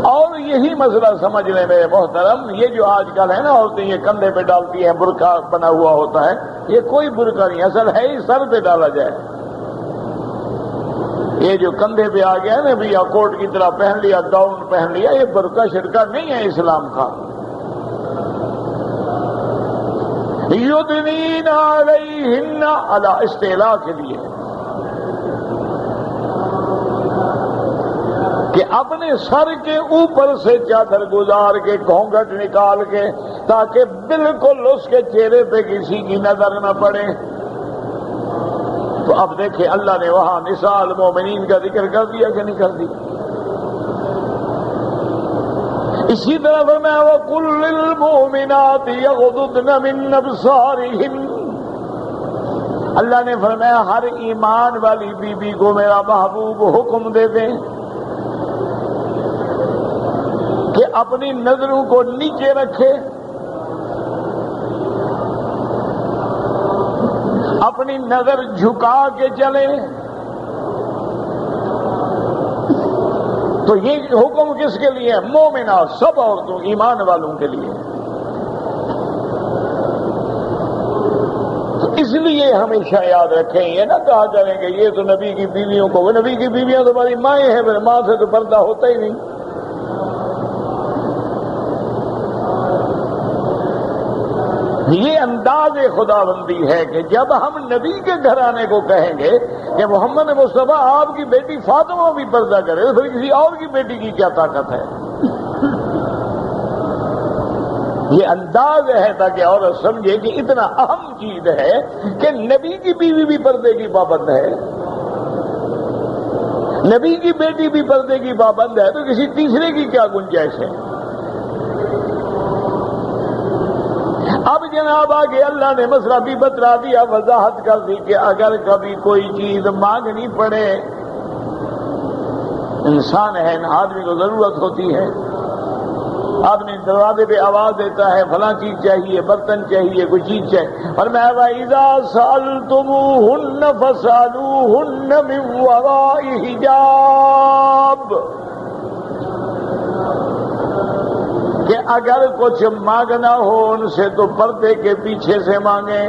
اور یہی مسئلہ سمجھ لیں میرے محترم، یہ جو آج کل ہے نا عورتیں یہ کندھے پہ ڈالتی ہیں، برقع بنا ہوا ہوتا ہے، یہ کوئی برقع نہیں، اصل ہے ہی سر پہ ڈالا جائے۔ یہ جو کندھے پہ آ گیا نا بھی یا کوٹ کی طرح پہن لیا، گاؤن پہن لیا، یہ برقع شرکا نہیں ہے اسلام کا۔ یدنین علیہن علی استعلاء کے لیے کہ اپنے سر کے اوپر سے چادر گزار کے گھونگھٹ نکال کے تاکہ بالکل اس کے چہرے پہ کسی کی نظر نہ پڑے۔ تو اب دیکھیں اللہ نے وہاں نساء المومنین کا ذکر کر دیا کہ نہیں کر دیا؟ اسی طرح فرمایا وَقُلْ لِلْمُؤْمِنَاتِ يَغْضُضْنَ مِنْ أَبْصَارِهِنَّ، اللہ نے فرمایا ہر ایمان والی بی بی کو میرا محبوب حکم دے دیں کہ اپنی نظروں کو نیچے رکھے، اپنی نظر جھکا کے چلے۔ تو یہ حکم کس کے لیے ہے؟ مومنہ، سب عورتوں، ایمان والوں کے لیے۔ تو اس لیے ہمیشہ یاد رکھیں، یہ نہ کہا کریں کہ یہ تو نبی کی بیویوں کو، وہ نبی کی بیویاں تو ہماری مائیں ہیں، پھر ماں سے تو پردہ ہوتا ہی نہیں۔ یہ انداز خدا بندی ہے کہ جب ہم نبی کے گھرانے کو کہیں گے کہ محمد مصطفیٰ آپ کی بیٹی فاطمہ بھی پردہ کرے، تو پھر کسی اور کی بیٹی کی کیا طاقت ہے؟ یہ انداز ہے تاکہ عورت سمجھے کہ اتنا اہم چیز ہے کہ نبی کی بیوی بھی پردے کی پابند ہے، نبی کی بیٹی بھی پردے کی پابند ہے، تو کسی تیسرے کی کیا گنجائش ہے؟ اب جناب آگے اللہ نے مسئلہ بھی بتلا دیا، وضاحت کر دی کہ اگر کبھی کوئی چیز مانگنی پڑے، انسان ہے، آدمی کو ضرورت ہوتی ہے، آدمی دروازے پہ آواز دیتا ہے فلاں چیز چاہیے، برتن چاہیے، کوئی چیز چاہیے، اور میں وَإِذَا سَأَلْتُمُوهُنَّ فَاسْأَلُوهُنَّ مِنْ وَرَاءِ حِجَابٍ، کہ اگر کچھ مانگنا ہو ان سے تو پردے کے پیچھے سے مانگیں۔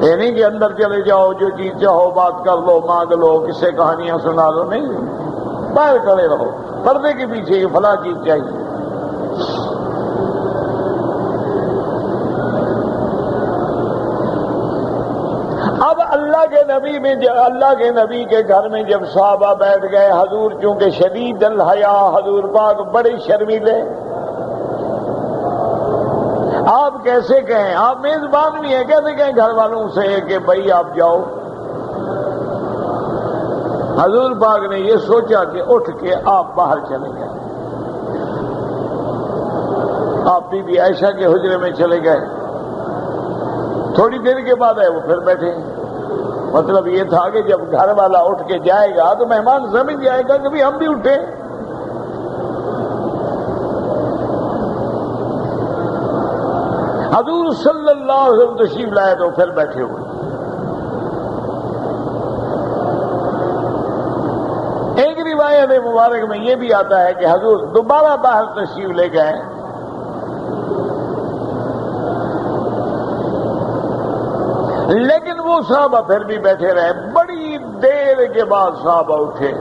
یہ نہیں کہ اندر چلے جاؤ، جو چیز چاہو بات کر لو، مانگ لو، کس سے کہانیاں سنا لو، نہیں، باہر کھڑے رہو، پردے کے پیچھے یہ فلاں چیز چاہیے۔ اب اللہ کے نبی کے گھر میں جب صحابہ بیٹھ گئے، حضور چونکہ شدید الحیا، حضور پاک بڑے شرمیلے، آپ کیسے کہیں؟ آپ میزبان بھی ہیں، کیسے کہیں گھر والوں سے کہ بھائی آپ جاؤ؟ حضور پاک نے یہ سوچا کہ اٹھ کے آپ باہر چلے گئے، آپ بی بی عائشہ کے حجرے میں چلے گئے، تھوڑی دیر کے بعد آئے وہ پھر بیٹھے۔ مطلب یہ تھا کہ جب گھر والا اٹھ کے جائے گا تو مہمان سمجھ جائے گا کہ بھی ہم بھی اٹھے۔ حضور صلی اللہ علیہ وسلم تشریف لائے تو پھر بیٹھے ہوئے۔ ایک روایت مبارک میں یہ بھی آتا ہے کہ حضور دوبارہ باہر تشریف لے گئے، لیکن وہ صحابہ پھر بھی بیٹھے رہے۔ بڑی دیر کے بعد صحابہ اٹھے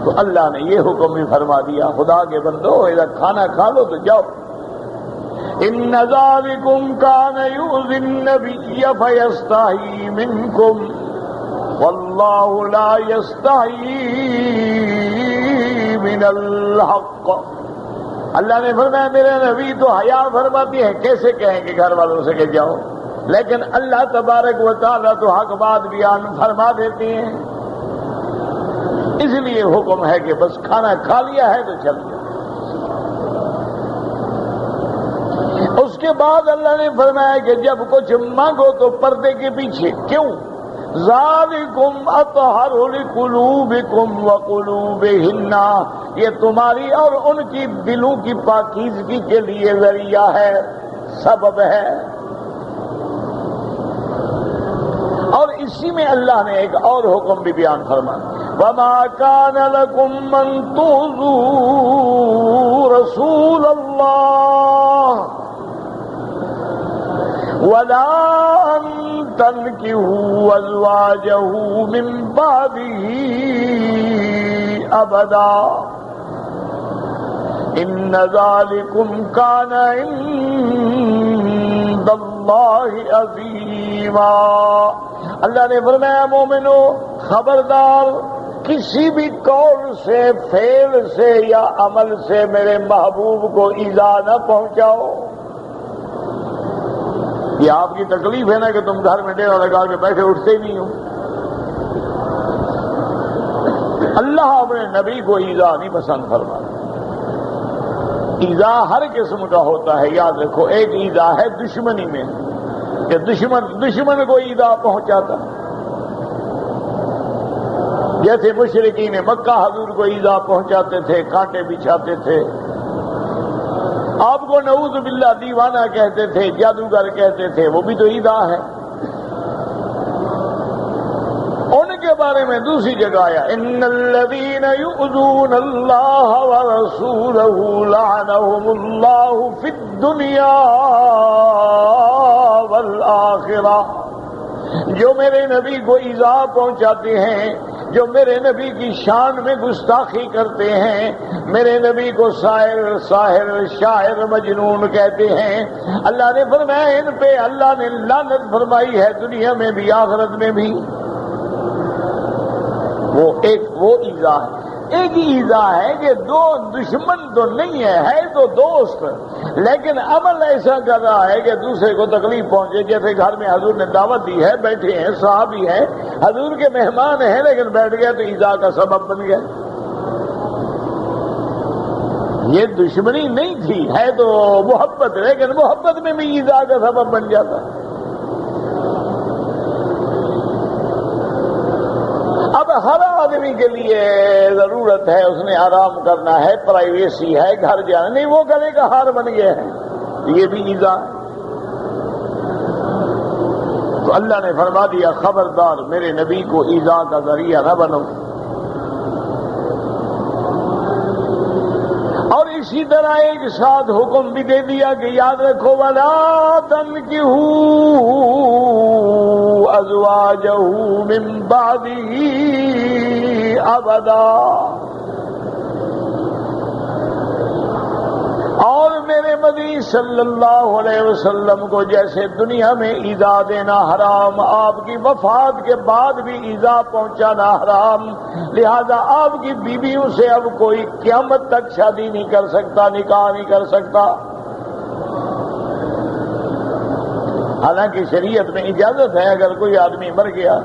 تو اللہ نے یہ حکم بھی فرما دیا، خدا کے بندو ادھر کھانا کھا لو تو جاؤ۔ ان ذالکم کان یؤذی النبی فیستحیی منکم واللہ لا یستحیی من الحق، اللہ نے فرمایا میرے نبی تو حیا فرماتی ہے، کیسے کہیں گے گھر والوں سے کہ جاؤ، لیکن اللہ تبارک و تعالیٰ تو حق بات بیان فرما دیتے ہیں، اس لیے حکم ہے کہ بس کھانا کھا لیا ہے تو چل جاؤ۔ اس کے بعد اللہ نے فرمایا کہ جب کچھ مانگو تو پردے کے پیچھے، کیوں؟ ذالکم اطہر لقلوبکم وقلوبہن، یہ تمہاری اور ان کی دلوں کی پاکیزگی کے لیے ذریعہ ہے، سبب ہے۔ اور اسی میں اللہ نے ایک اور حکم بھی بیان فرمایا، وَمَا كَانَ لَكُمْ أَن تُؤْذُوا رَسُولَ اللَّهِ وَلَا أَن تَنكِحُوا أَزْوَاجَهُ مِن بَعْدِهِ أَبَدًا إِنَّ ذَلِكُمْ كَانَ عِندَ اللَّهِ عَظِيمًا۔ اللہ نے فرمایا مومنو خبردار، کسی بھی قول سے، فعل سے یا عمل سے میرے محبوب کو ایذا نہ پہنچاؤ۔ یہ آپ کی تکلیف ہے نا کہ تم گھر میں ڈیرا لگا کے بیٹھے اٹھتے ہی نہیں ہو، اللہ اپنے نبی کو ایذا نہیں پسند فرماتا۔ ایذا ہر قسم کا ہوتا ہے، یاد رکھو۔ ایک ایذا ہے دشمنی میں کہ دشمن کو ایذا پہنچاتا، جیسے مشرکین مکہ حضور کو ایذا پہنچاتے تھے، کانٹے بچھاتے تھے، آپ کو نعوذ باللہ دیوانہ کہتے تھے، جادوگر کہتے تھے، وہ بھی تو ایذا ہے۔ ان کے بارے میں دوسری جگہ آیا ان الذین یؤذون اللہ ورسولہ لعنہم اللہ فی الدنیا والآخرہ، جو میرے نبی کو ایذا پہنچاتے ہیں، جو میرے نبی کی شان میں گستاخی کرتے ہیں، میرے نبی کو ساحر شاعر مجنون کہتے ہیں، اللہ نے فرمایا ان پہ اللہ نے لعنت فرمائی ہے، دنیا میں بھی آخرت میں بھی۔ وہ ایذا ہے۔ ایک ایذا ہے کہ دو دشمن تو نہیں ہے تو دوست، لیکن عمل ایسا کر رہا ہے کہ دوسرے کو تکلیف پہنچے۔ جیسے گھر میں حضور نے دعوت دی ہے، بیٹھے ہیں صحابی ہیں، حضور کے مہمان ہیں، لیکن بیٹھ گئے تو ایذا کا سبب بن گئے۔ یہ دشمنی نہیں تھی، ہے تو محبت، لیکن محبت میں بھی ایذا کا سبب بن جاتا ہے۔ اب ہر آدمی کے لیے ضرورت ہے، اس نے آرام کرنا ہے، پرائیویسی ہے، گھر جانا نہیں، وہ گلے کا ہار بن گیا ہے، یہ بھی ایذا ہے۔ تو اللہ نے فرما دیا خبردار میرے نبی کو ایذا کا ذریعہ نہ بنو۔ اور اسی طرح ایک ساتھ حکم بھی دے دیا کہ یاد رکھو وَلَا تَنْكِحُوا أَزْوَاجَهُ مِن بَعْدِهِ أَبَدًا، اور میرے مدنی صلی اللہ علیہ وسلم کو جیسے دنیا میں ایذا دینا حرام، آپ کی وفات کے بعد بھی ایذا پہنچانا حرام، لہذا آپ کی بیویوں سے اب کوئی قیامت تک شادی نہیں کر سکتا، نکاح نہیں کر سکتا۔ حالانکہ شریعت میں اجازت ہے، اگر کوئی آدمی مر گیا،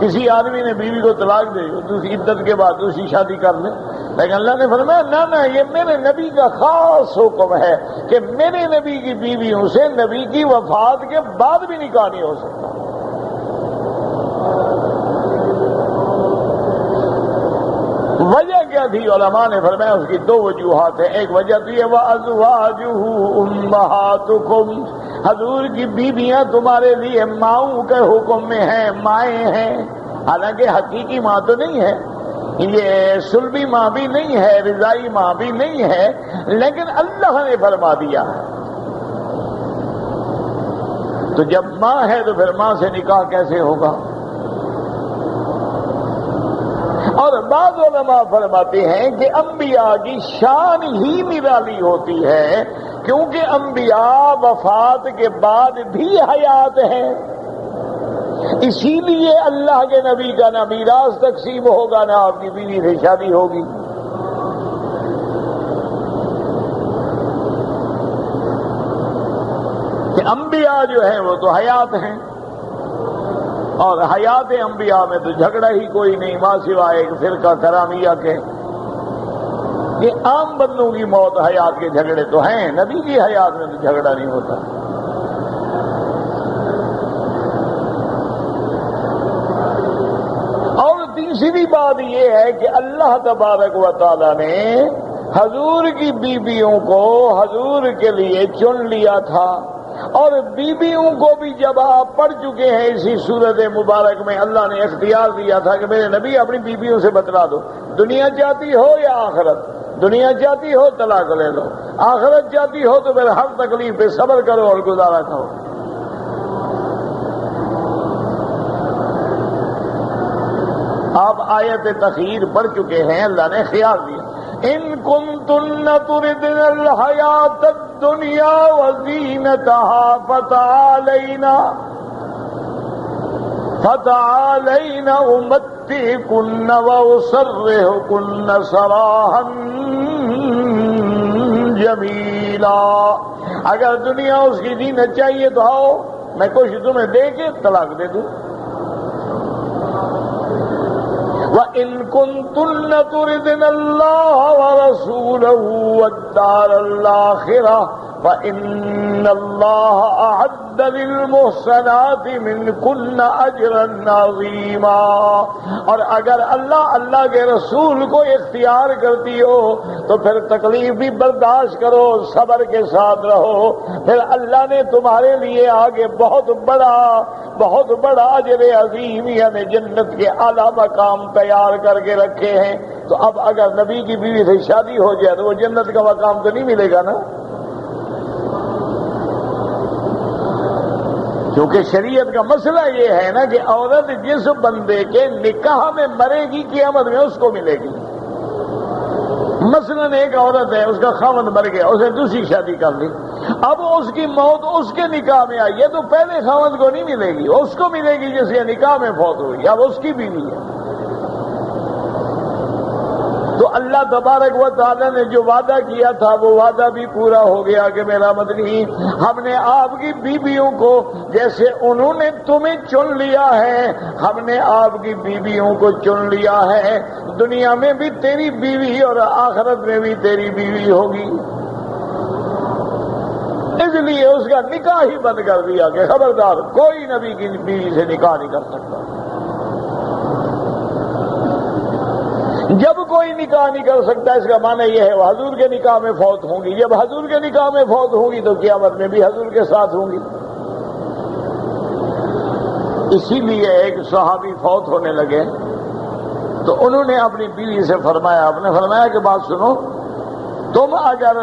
کسی آدمی نے بیوی کو طلاق دے، دوسری عدت کے بعد دوسری شادی کر لے، لیکن اللہ نے فرمایا نہ یہ میرے نبی کا خاص حکم ہے کہ میرے نبی کی بیویوں سے نبی کی وفات کے بعد بھی نکاح نہیں ہو سکتا۔ وجہ کیا تھی؟ علماء نے فرمایا اس کی دو وجوہات ہیں۔ ایک وجہ تو یہ وَأَزْوَاجُهُ أُمَّهَاتُكُمْ، حضور کی بیویاں تمہارے لیے ماؤں کے حکم میں ہیں، مائیں ہیں، حالانکہ حقیقی ماں تو نہیں ہے، یہ سلبی ماں بھی نہیں ہے، رضائی ماں بھی نہیں ہے، لیکن اللہ نے فرما دیا ہے۔ تو جب ماں ہے تو پھر ماں سے نکاح کیسے ہوگا؟ اور بعض علماء فرماتے ہیں کہ انبیاء کی شان ہی نرالی ہوتی ہے، کیونکہ انبیاء وفات کے بعد بھی حیات ہیں، اسی لیے اللہ کے نبی کا نہ میراث تقسیم ہوگا، نہ آپ کی بیوی سے شادی ہوگی۔ کہ انبیاء جو ہیں وہ تو حیات ہیں، اور حیات انبیاء میں تو جھگڑا ہی کوئی نہیں، ماں سوائے ایک فرقہ کرامیہ کے۔ یہ عام بندوں کی موت حیات کے جھگڑے تو ہیں، نبی کی حیات میں تو جھگڑا نہیں ہوتا۔ اور تیسری بات یہ ہے کہ اللہ تبارک و تعالی نے حضور کی بیویوں کو حضور کے لیے چن لیا تھا، اور بیویوں کو بھی جب آپ پڑھ چکے ہیں اسی سورت مبارک میں، اللہ نے اختیار دیا تھا کہ میرے نبی اپنی بیویوں سے بتلا دو، دنیا چاہتی ہو یا آخرت، دنیا چاہتی ہو طلاق لے لو، آخرت چاہتی ہو تو پھر ہر تکلیف پہ صبر کرو اور گزارا کرو۔ آپ آیت تخیر پڑھ چکے ہیں، اللہ نے خیال دیا ان کنتن تردن الحیات الدنیا وزینتها فتعالین امتعکن واسرحکن سراحا جمیلا، اگر دنیا اس کی زینت چاہیے تو آؤ، میں کچھ تمہیں دے کے طلاق دے دوں، وَإِن كُنتُنَّ تُرِدْنَ اللَّهَ وَرَسُولَهُ وَالدَّارَ الْآخِرَةَ فَإِنَّ اللَّهَ أَعَدَّ لِلْمُحْسَنَاتِ مِنكُنَّ أَجْرًا عَظِيمًا۔ اور اگر اللہ کے رسول کو اختیار کرتی ہو تو پھر تکلیف بھی برداشت کرو، صبر کے ساتھ رہو، پھر اللہ نے تمہارے لیے آگے بہت بڑا اجر عظیم یعنی جنت کے اعلیٰ مقام تیار کر کے رکھے ہیں۔ تو اب اگر نبی کی بیوی سے شادی ہو جائے تو وہ جنت کا مقام تو نہیں ملے گا نا، کیونکہ شریعت کا مسئلہ یہ ہے نا کہ عورت جس بندے کے نکاح میں مرے گی قیامت میں اس کو ملے گی۔ مثلا ایک عورت ہے، اس کا خاوند مر گیا، اس نے دوسری شادی کر لی، اب اس کی موت اس کے نکاح میں آئی ہے تو پہلے خاوند کو نہیں ملے گی، اس کو ملے گی جس کے نکاح میں فوت ہوئی، اب اس کی بیوی ہے۔ تو اللہ تبارک و تعالی نے جو وعدہ کیا تھا وہ وعدہ بھی پورا ہو گیا کہ میرا مدنی ہم نے آپ کی بیویوں کو جیسے انہوں نے تمہیں چن لیا ہے، ہم نے آپ کی بیویوں کو چن لیا ہے، دنیا میں بھی تیری بیوی اور آخرت میں بھی تیری بیوی ہوگی۔ اس لیے اس کا نکاح ہی بند کر دیا کہ خبردار کوئی نبی کی بیوی سے نکاح نہیں کر سکتا۔ جب کوئی نکاح نہیں کر سکتا اس کا معنی یہ ہے وہ حضور کے نکاح میں فوت ہوں گی، جب حضور کے نکاح میں فوت ہوں گی تو قیامت میں بھی حضور کے ساتھ ہوں گی۔ اسی لیے ایک صحابی فوت ہونے لگے تو انہوں نے اپنی بیوی سے فرمایا، آپ نے فرمایا کہ بات سنو، تم اگر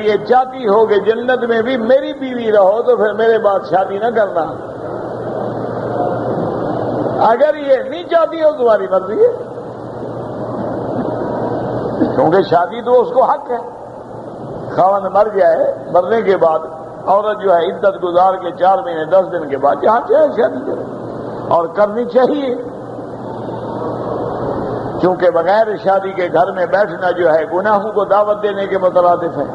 یہ چاہتی ہو کہ جنت میں بھی میری بیوی رہو تو پھر میرے بعد شادی نہ کرنا، اگر یہ نہیں چاہتی ہو تمہاری مرضی ہے، کیونکہ شادی تو اس کو حق ہے، خاوند مر جائے، مرنے کے بعد عورت جو ہے عدت گزار کے 4 مہینے 10 دن کے بعد جہاں چاہے شادی کرے اور کرنی چاہیے، کیونکہ بغیر شادی کے گھر میں بیٹھنا جو ہے گناہوں کو دعوت دینے کے مترادف ہے۔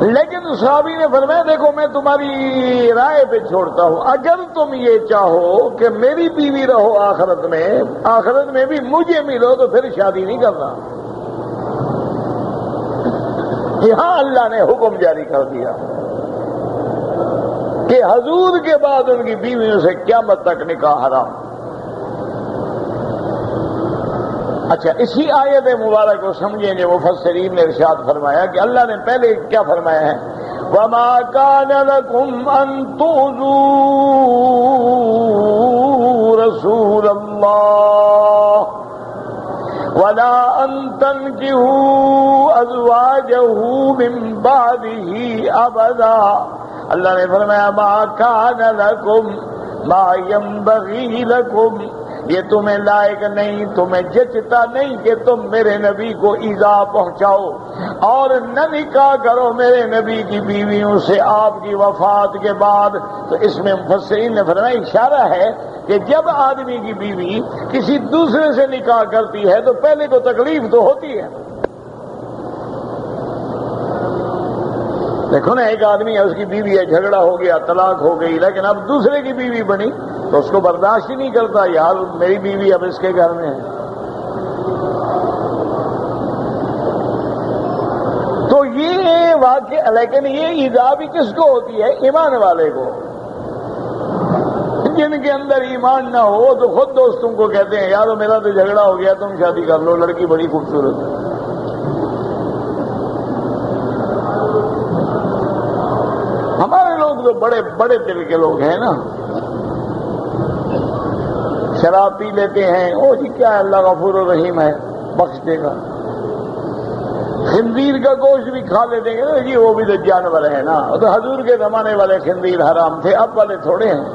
لیکن صحابی نے فرمایا دیکھو میں تمہاری رائے پہ چھوڑتا ہوں، اگر تم یہ چاہو کہ میری بیوی رہو آخرت میں بھی مجھے ملو تو پھر شادی نہیں کرنا۔ یہاں اللہ نے حکم جاری کر دیا کہ حضور کے بعد ان کی بیویوں سے قیامت تک نکاح حرام۔ اچھا اسی آیت مبارک کو سمجھیں گے، مفسرین نے ارشاد فرمایا کہ اللہ نے پہلے کیا فرمایا ہے، وَمَا كَانَ لَكُمْ أَن تُؤْذُوا رَسُولَ اللَّهِ وَلَا أَن تَنكِحُوا أَزْوَاجَهُ مِن بَعْدِهِ أَبَدًا۔ اللہ نے فرمایا مَا كَانَ لَكُمْ مَا يَنبَغِي لَكُمْ، یہ تمہیں لائق نہیں، تمہیں جچتا نہیں کہ تم میرے نبی کو ایذا پہنچاؤ اور نہ نکاح کرو میرے نبی کی بیویوں سے آپ کی وفات کے بعد۔ تو اس میں مفسرین نے فرمایا اشارہ ہے کہ جب آدمی کی بیوی کسی دوسرے سے نکاح کرتی ہے تو پہلے تو تکلیف تو ہوتی ہے۔ دیکھو نا ایک آدمی ہے، اس کی بیوی ہے، جھگڑا ہو گیا، طلاق ہو گئی، لیکن اب دوسرے کی بیوی بنی تو اس کو برداشت ہی نہیں کرتا، یار میری بیوی اب اس کے گھر میں ہے۔ تو یہ واقعہ، لیکن یہ ایذا بھی کس کو ہوتی ہے؟ ایمان والے کو۔ جن کے اندر ایمان نہ ہو تو خود دوستوں کو کہتے ہیں یار میرا تو جھگڑا ہو گیا، تم شادی کر لو، لڑکی بڑی خوبصورت ہے۔ ہمارے لوگ تو بڑے بڑے دل کے لوگ ہیں نا، شراب پی لیتے ہیں، او جی کیا ہے اللہ غفور الرحیم ہے، بخش دے گا۔ خنزیر کا گوشت بھی کھا لیتے ہیں جی، وہ بھی تو جانور ہے نا، تو حضور کے زمانے والے خنزیر حرام تھے، اب والے تھوڑے ہیں۔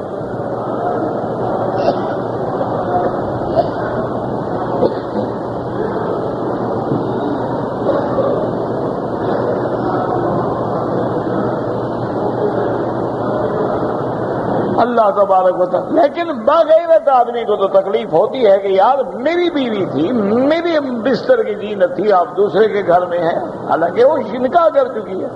اللہ تبارک و تعالی، لیکن باغیرت آدمی کو تو تکلیف ہوتی ہے کہ یار میری بیوی تھی، میری بستر کی زینت تھی، آپ دوسرے کے گھر میں ہیں، حالانکہ وہ نکاح کر چکی ہے،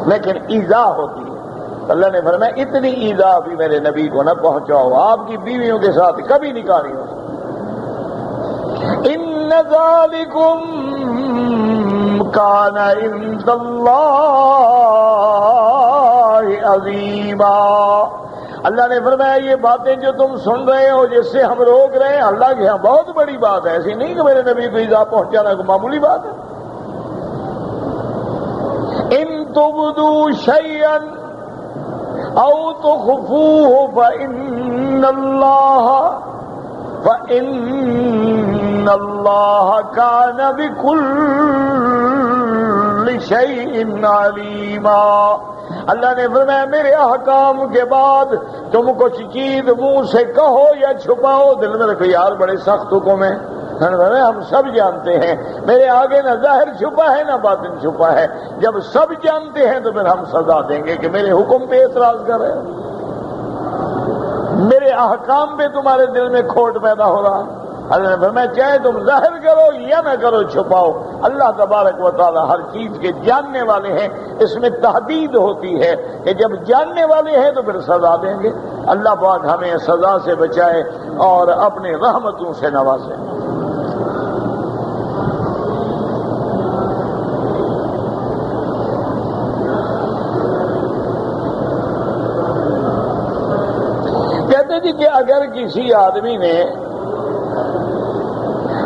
لیکن ایذا ہوتی ہے۔ اللہ نے فرمایا اتنی ایذا بھی میرے نبی کو نہ پہنچاؤ، آپ کی بیویوں کے ساتھ کبھی نکاح نہیں ہو سکتا۔ ان ذالکم کان عند اللہ عظیما، اللہ نے فرمایا یہ باتیں جو تم سن رہے ہو جس سے ہم روک رہے ہیں، اللہ کے ہاں بہت بڑی بات ہے، ایسی نہیں کہ میرے نبی کو ایذا پہنچانا کوئی معمولی بات ہے۔ ان تبدوا شیئا او تخفوه فإن اللہ کان بکل شیء علیما، اللہ نے فرمایا میرے احکام کے بعد تم کچھ چیز منہ سے کہو یا چھپاؤ، دل میں رکھو یار بڑے سخت حکم ہے، ہم سب جانتے ہیں میرے آگے نہ ظاہر چھپا ہے نہ باطن چھپا ہے، جب سب جانتے ہیں تو پھر ہم سزا دیں گے کہ میرے حکم پہ اعتراض کر رہے ہو، میرے احکام پہ تمہارے دل میں کھوٹ پیدا ہو رہا۔ اللہ نے فرمایا چاہے تم ظاہر کرو یا نہ کرو چھپاؤ، اللہ تبارک و تعالی ہر چیز کے جاننے والے ہیں، اس میں تحدید ہوتی ہے کہ جب جاننے والے ہیں تو پھر سزا دیں گے۔ اللہ پاک ہمیں سزا سے بچائے اور اپنے رحمتوں سے نوازے۔ کہتے جی کہ اگر کسی آدمی نے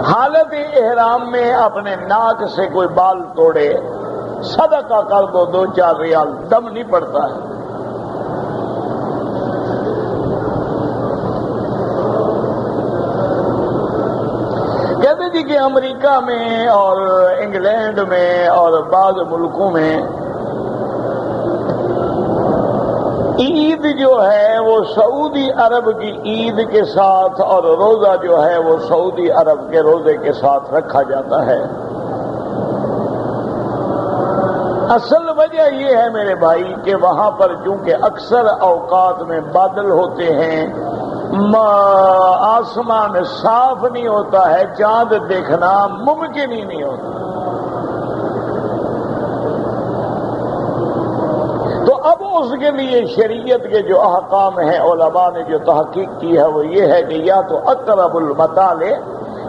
حالت احرام میں اپنے ناک سے کوئی بال توڑے، صدقہ کر دو 2-4 ریال، دم نہیں پڑتا ہے۔ کہتے جی کہ امریکہ میں اور انگلینڈ میں اور بعض ملکوں میں عید جو ہے وہ سعودی عرب کی عید کے ساتھ اور روزہ جو ہے وہ سعودی عرب کے روزے کے ساتھ رکھا جاتا ہے۔ اصل وجہ یہ ہے میرے بھائی کہ وہاں پر چونکہ اکثر اوقات میں بادل ہوتے ہیں، آسمان صاف نہیں ہوتا ہے، چاند دیکھنا ممکن ہی نہیں ہوتا، تو اب اس کے لیے شریعت کے جو احکام ہیں علماء نے جو تحقیق کی ہے وہ یہ ہے کہ یا تو اقرب المطالع،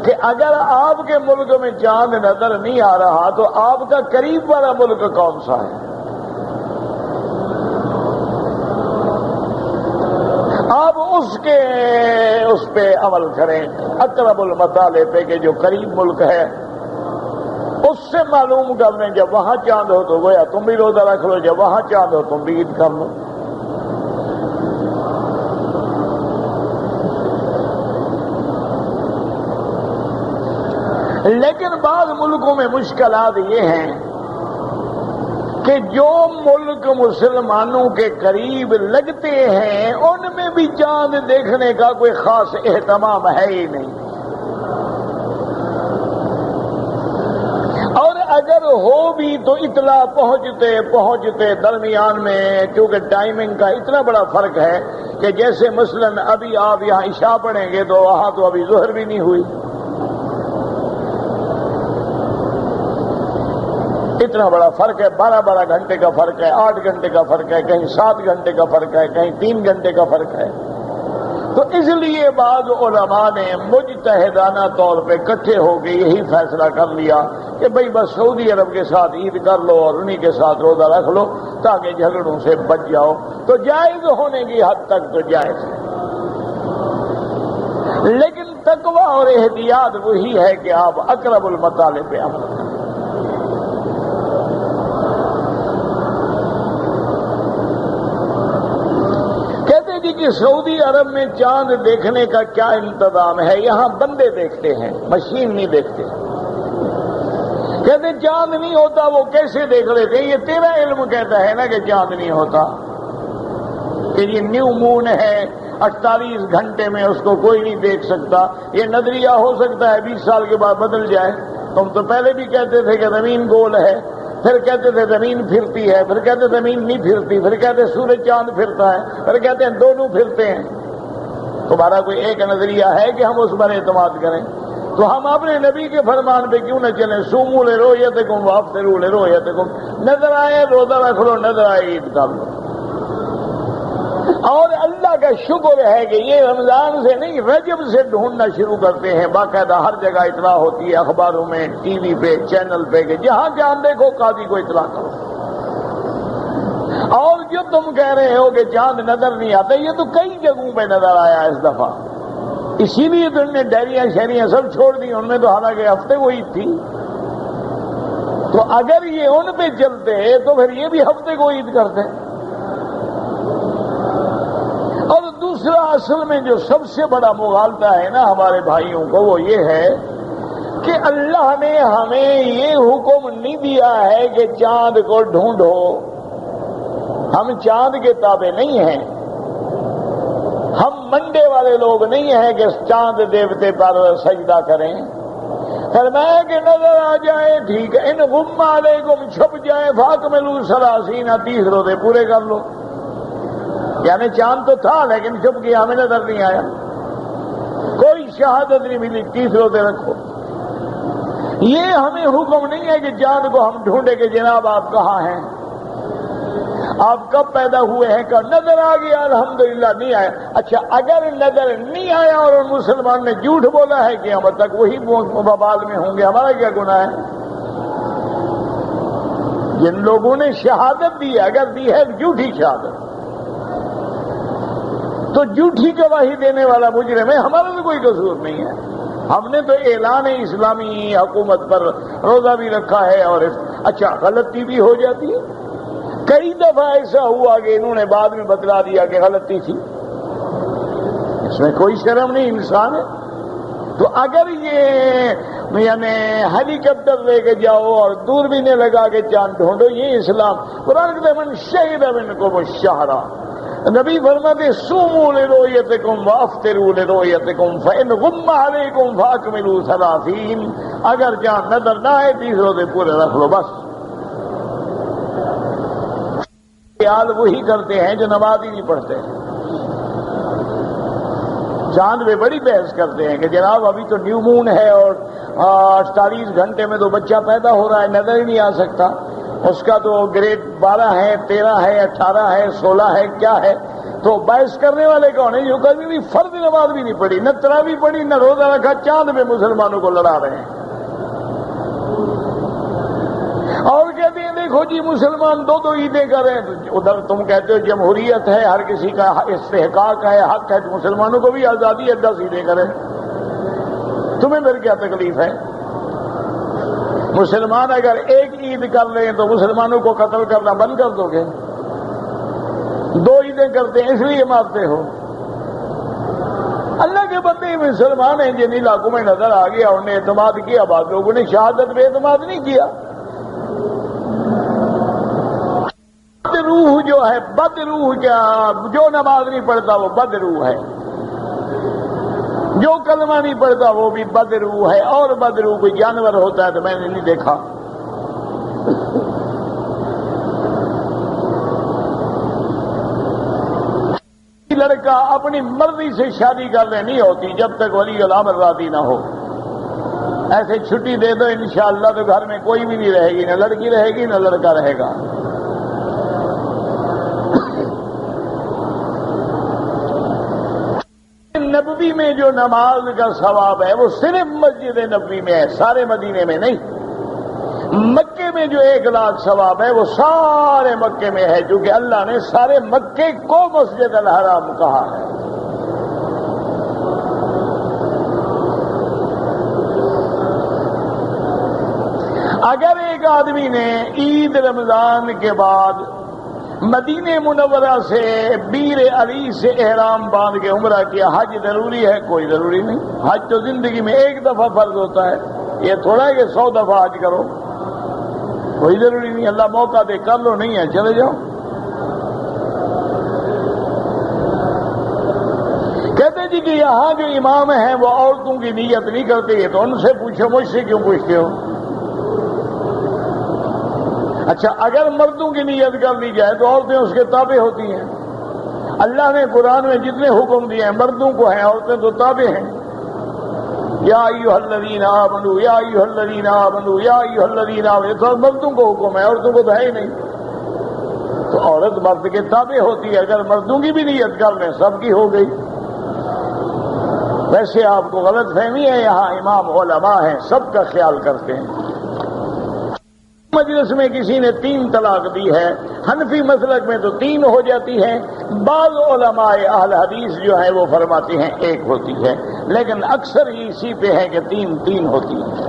کہ اگر آپ کے ملک میں چاند نظر نہیں آ رہا تو آپ کا قریب والا ملک کون سا ہے، آپ اس پہ عمل کریں، اقرب المطالع پہ کہ جو قریب ملک ہے اس سے معلوم کر لیں، جب وہاں چاند ہو تو گویا تم بھی روزہ رکھ لو، جب وہاں چاند ہو تم بھی عید کر لو۔ لیکن بعض ملکوں میں مشکلات یہ ہیں کہ جو ملک مسلمانوں کے قریب لگتے ہیں ان میں بھی چاند دیکھنے کا کوئی خاص اہتمام ہے ہی نہیں، اور اگر ہو بھی تو اطلاع پہنچتے درمیان میں، کیونکہ ٹائمنگ کا اتنا بڑا فرق ہے کہ جیسے مثلا ابھی آپ یہاں عشاء پڑھیں گے تو وہاں تو ابھی ظہر بھی نہیں ہوئی، اتنا بڑا فرق ہے، 12 گھنٹے کا فرق ہے، 8 گھنٹے کا فرق ہے، کہیں 7 گھنٹے کا فرق ہے، کہیں 3 گھنٹے کا فرق ہے۔ تو اس لیے بعض علماء نے مجتہدانہ طور پہ اکٹھے ہو کے یہی فیصلہ کر لیا کہ بھئی بس سعودی عرب کے ساتھ عید کر لو اور انہی کے ساتھ روزہ رکھ لو تاکہ جھگڑوں سے بچ جاؤ، تو جائز ہونے کی حد تک تو جائز ہے، لیکن تقویٰ اور احتیاط وہی ہے کہ آپ اقرب المطالع پہ عمل کریں۔ کہ سعودی عرب میں چاند دیکھنے کا کیا انتظام ہے، یہاں بندے دیکھتے ہیں، مشین نہیں دیکھتے، کہتے چاند نہیں ہوتا وہ کیسے دیکھ لیتے، یہ تیرا علم کہتا ہے نا کہ چاند نہیں ہوتا، کہ یہ نیو مون ہے 48 گھنٹے میں اس کو کوئی نہیں دیکھ سکتا، یہ نظریہ ہو سکتا ہے 20 سال کے بعد بدل جائے، تم تو پہلے بھی کہتے تھے کہ زمین گول ہے، پھر کہتے تھے زمین پھرتی ہے، پھر کہتے زمین نہیں پھرتی، پھر کہتے سورج چاند پھرتا ہے، پھر کہتے ہیں دونوں پھرتے ہیں، تمہارا کوئی ایک نظریہ ہے کہ ہم اس پر اعتماد کریں؟ تو ہم اپنے نبی کے فرمان پہ کیوں نہ چلیں؟ سوموا لرؤیتکم وافطروا لرؤیتکم، نظر آئے روزہ رکھ لو، نظر آئے عید کر لو۔ اور اللہ کا شکر ہے کہ یہ رمضان سے نہیں رجب سے ڈھونڈنا شروع کرتے ہیں. باقاعدہ ہر جگہ اطلاع ہوتی ہے، اخباروں میں، ٹی وی پہ، چینل پہ، کہ جہاں جہاں دیکھو قاضی کو اطلاع کرو. اور جو تم کہہ رہے ہو کہ چاند نظر نہیں آتا، یہ تو کئی جگہوں پہ نظر آیا اس دفعہ. اسی لیے تو انہوں نے ڈیریاں شہریاں سب چھوڑ دی، ان میں تو حالانکہ ہفتے کو عید تھی. تو اگر یہ ان پہ چلتے تو پھر یہ بھی ہفتے کو عید کرتے. اور دوسرا اصل میں جو سب سے بڑا مغالطہ ہے نا ہمارے بھائیوں کو، وہ یہ ہے کہ اللہ نے ہمیں یہ حکم نہیں دیا ہے کہ چاند کو ڈھونڈو. ہم چاند کے تابع نہیں ہیں، ہم منڈے والے لوگ نہیں ہیں کہ چاند دیوتے پر سجدہ کریں. فرمایا کہ نظر آ جائے ٹھیک ہے، ان غم علیکم چھپ جائے فاکملوا 30 30 روزے پورے کر لو. یعنی چاند تو تھا لیکن چھپ گیا، ہمیں نظر نہیں آیا، کوئی شہادت نہیں ملی، 30 روزے رکھو. یہ ہمیں حکم نہیں ہے کہ چاند کو ہم ڈھونڈے کہ جناب آپ کہاں ہیں، آپ کب پیدا ہوئے ہیں. کہ نظر آ گیا الحمدللہ، نہیں آیا. اچھا اگر نظر نہیں آیا اور ان مسلمان نے جھوٹ بولا ہے قیامت تک وہی وبال میں ہوں گے، ہمارا کیا گناہ ہے؟ جن لوگوں نے شہادت دی، اگر دی ہے جھوٹی شہادت، تو جھوٹی گواہی دینے والا مجرم ہے، ہمارا تو کوئی قصور نہیں ہے. ہم نے تو اعلان اسلامی حکومت پر روزہ بھی رکھا ہے. اور اچھا غلطی بھی ہو جاتی ہے، کئی دفعہ ایسا ہوا کہ انہوں نے بعد میں بتلا دیا کہ غلطی تھی. اس میں کوئی شرم نہیں، انسان ہے. تو اگر یہ یعنی ہیلی کاپٹر لے کے جاؤ اور دوربینیں لگا کے چاند ڈھونڈو، یہ اسلام. قرآن کہتا ہے من شہد منکم الشہر، نبی فرماتے صوموا لرؤیتکم وافطروا لرؤیتکم فإن غم علیکم فاکملوا 30. اگر چاند نظر نہ آئے 30 روزے پورے رکھ لو بس. خیال وہی کرتے ہیں جو نماز ہی نہیں پڑھتے. چاند پہ بڑی بحث کرتے ہیں کہ جناب ابھی تو نیو مون ہے اور 48 گھنٹے میں تو بچہ پیدا ہو رہا ہے، نظر ہی نہیں آ سکتا. اس کا تو گریڈ 12 ہے، 13 ہے، 18 ہے، 16 ہے، کیا ہے. تو بحث کرنے والے کون ہیں؟ جو کبھی بھی فرض نماز بھی نہیں پڑھی، نہ تراویح پڑھی، نہ روزہ رکھا، چاند پہ مسلمانوں کو لڑا رہے ہیں. اور کہتے ہیں دیکھو جی مسلمان 2 عیدیں کریں. ادھر تم کہتے ہو جمہوریت ہے، ہر کسی کا استحقاق ہے، حق ہے، تو مسلمانوں کو بھی آزادی ہے 10 عیدیں کریں. تمہیں پھر کیا تکلیف ہے؟ مسلمان اگر ایک عید کر لیں تو مسلمانوں کو قتل کرنا بند کر دو گے؟ 2 عیدیں کرتے ہیں اس لیے مارتے ہو. اللہ کے بندے مسلمان ہیں، جن علاقوں میں نظر آ گیا انہوں نے اعتماد کیا، بعض لوگوں نے شہادت پہ اعتماد نہیں کیا. روح جو ہے بد روح، کیا جو نماز نہیں پڑھتا وہ بد روح ہے، جو کلمہ نہیں پڑھتا وہ بھی بد روح ہے. اور بد روح کوئی جانور ہوتا ہے تو میں نے نہیں دیکھا. لڑکا اپنی مرضی سے شادی کر لے نہیں ہوتی جب تک ولی الامر راضی نہ ہو. ایسے چھٹی دے دو انشاءاللہ تو گھر میں کوئی بھی نہیں رہے گی، نہ لڑکی رہے گی نہ لڑکا رہے گا. نبوی میں جو نماز کا ثواب ہے وہ صرف مسجد نبوی میں ہے، سارے مدینے میں نہیں. مکے میں جو 1 لاکھ ثواب ہے وہ سارے مکے میں ہے، کیونکہ اللہ نے سارے مکے کو مسجد الحرام کہا ہے. اگر ایک آدمی نے عید رمضان کے بعد مدینہ منورہ سے بیر علی سے احرام باندھ کے عمرہ کیا، حج ضروری ہے؟ کوئی ضروری نہیں. حج تو زندگی میں 1 دفعہ فرض ہوتا ہے، یہ تھوڑا ہے کہ 100 دفعہ حج کرو. کوئی ضروری نہیں. اللہ موقع دے کر لو، نہیں ہے چلے جاؤ. کہتے جی کہ یہاں جو امام ہیں وہ عورتوں کی نیت نہیں کرتے، یہ تو ان سے پوچھو، مجھ سے کیوں پوچھتے ہو؟ اچھا اگر مردوں کی نیت کر لی جائے تو عورتیں اس کے تابع ہوتی ہیں. اللہ نے قرآن میں جتنے حکم دیے ہیں مردوں کو ہیں، عورتیں تو تابع ہیں. یا ایھا الذین آمنوا، یا ایھا الذین آمنوا، یا ایھا الذین آمنوا، یہ تو مردوں کو حکم ہے، عورتوں کو تو ہے ہی نہیں. تو عورت مرد کے تابع ہوتی ہے، اگر مردوں کی بھی نیت کر لیں سب کی ہو گئی۔ ویسے آپ کو غلط فہمی ہے، یہاں امام علماء ہیں، سب کا خیال کرتے ہیں۔ مجلس میں کسی نے 3 طلاق دی ہے، حنفی مسلک میں تو 3 ہو جاتی ہے، بعض علماء اہل حدیث جو ہیں وہ فرماتے ہیں 1 ہوتی ہے، لیکن اکثر اسی پہ ہے کہ 3 ہوتی ہے۔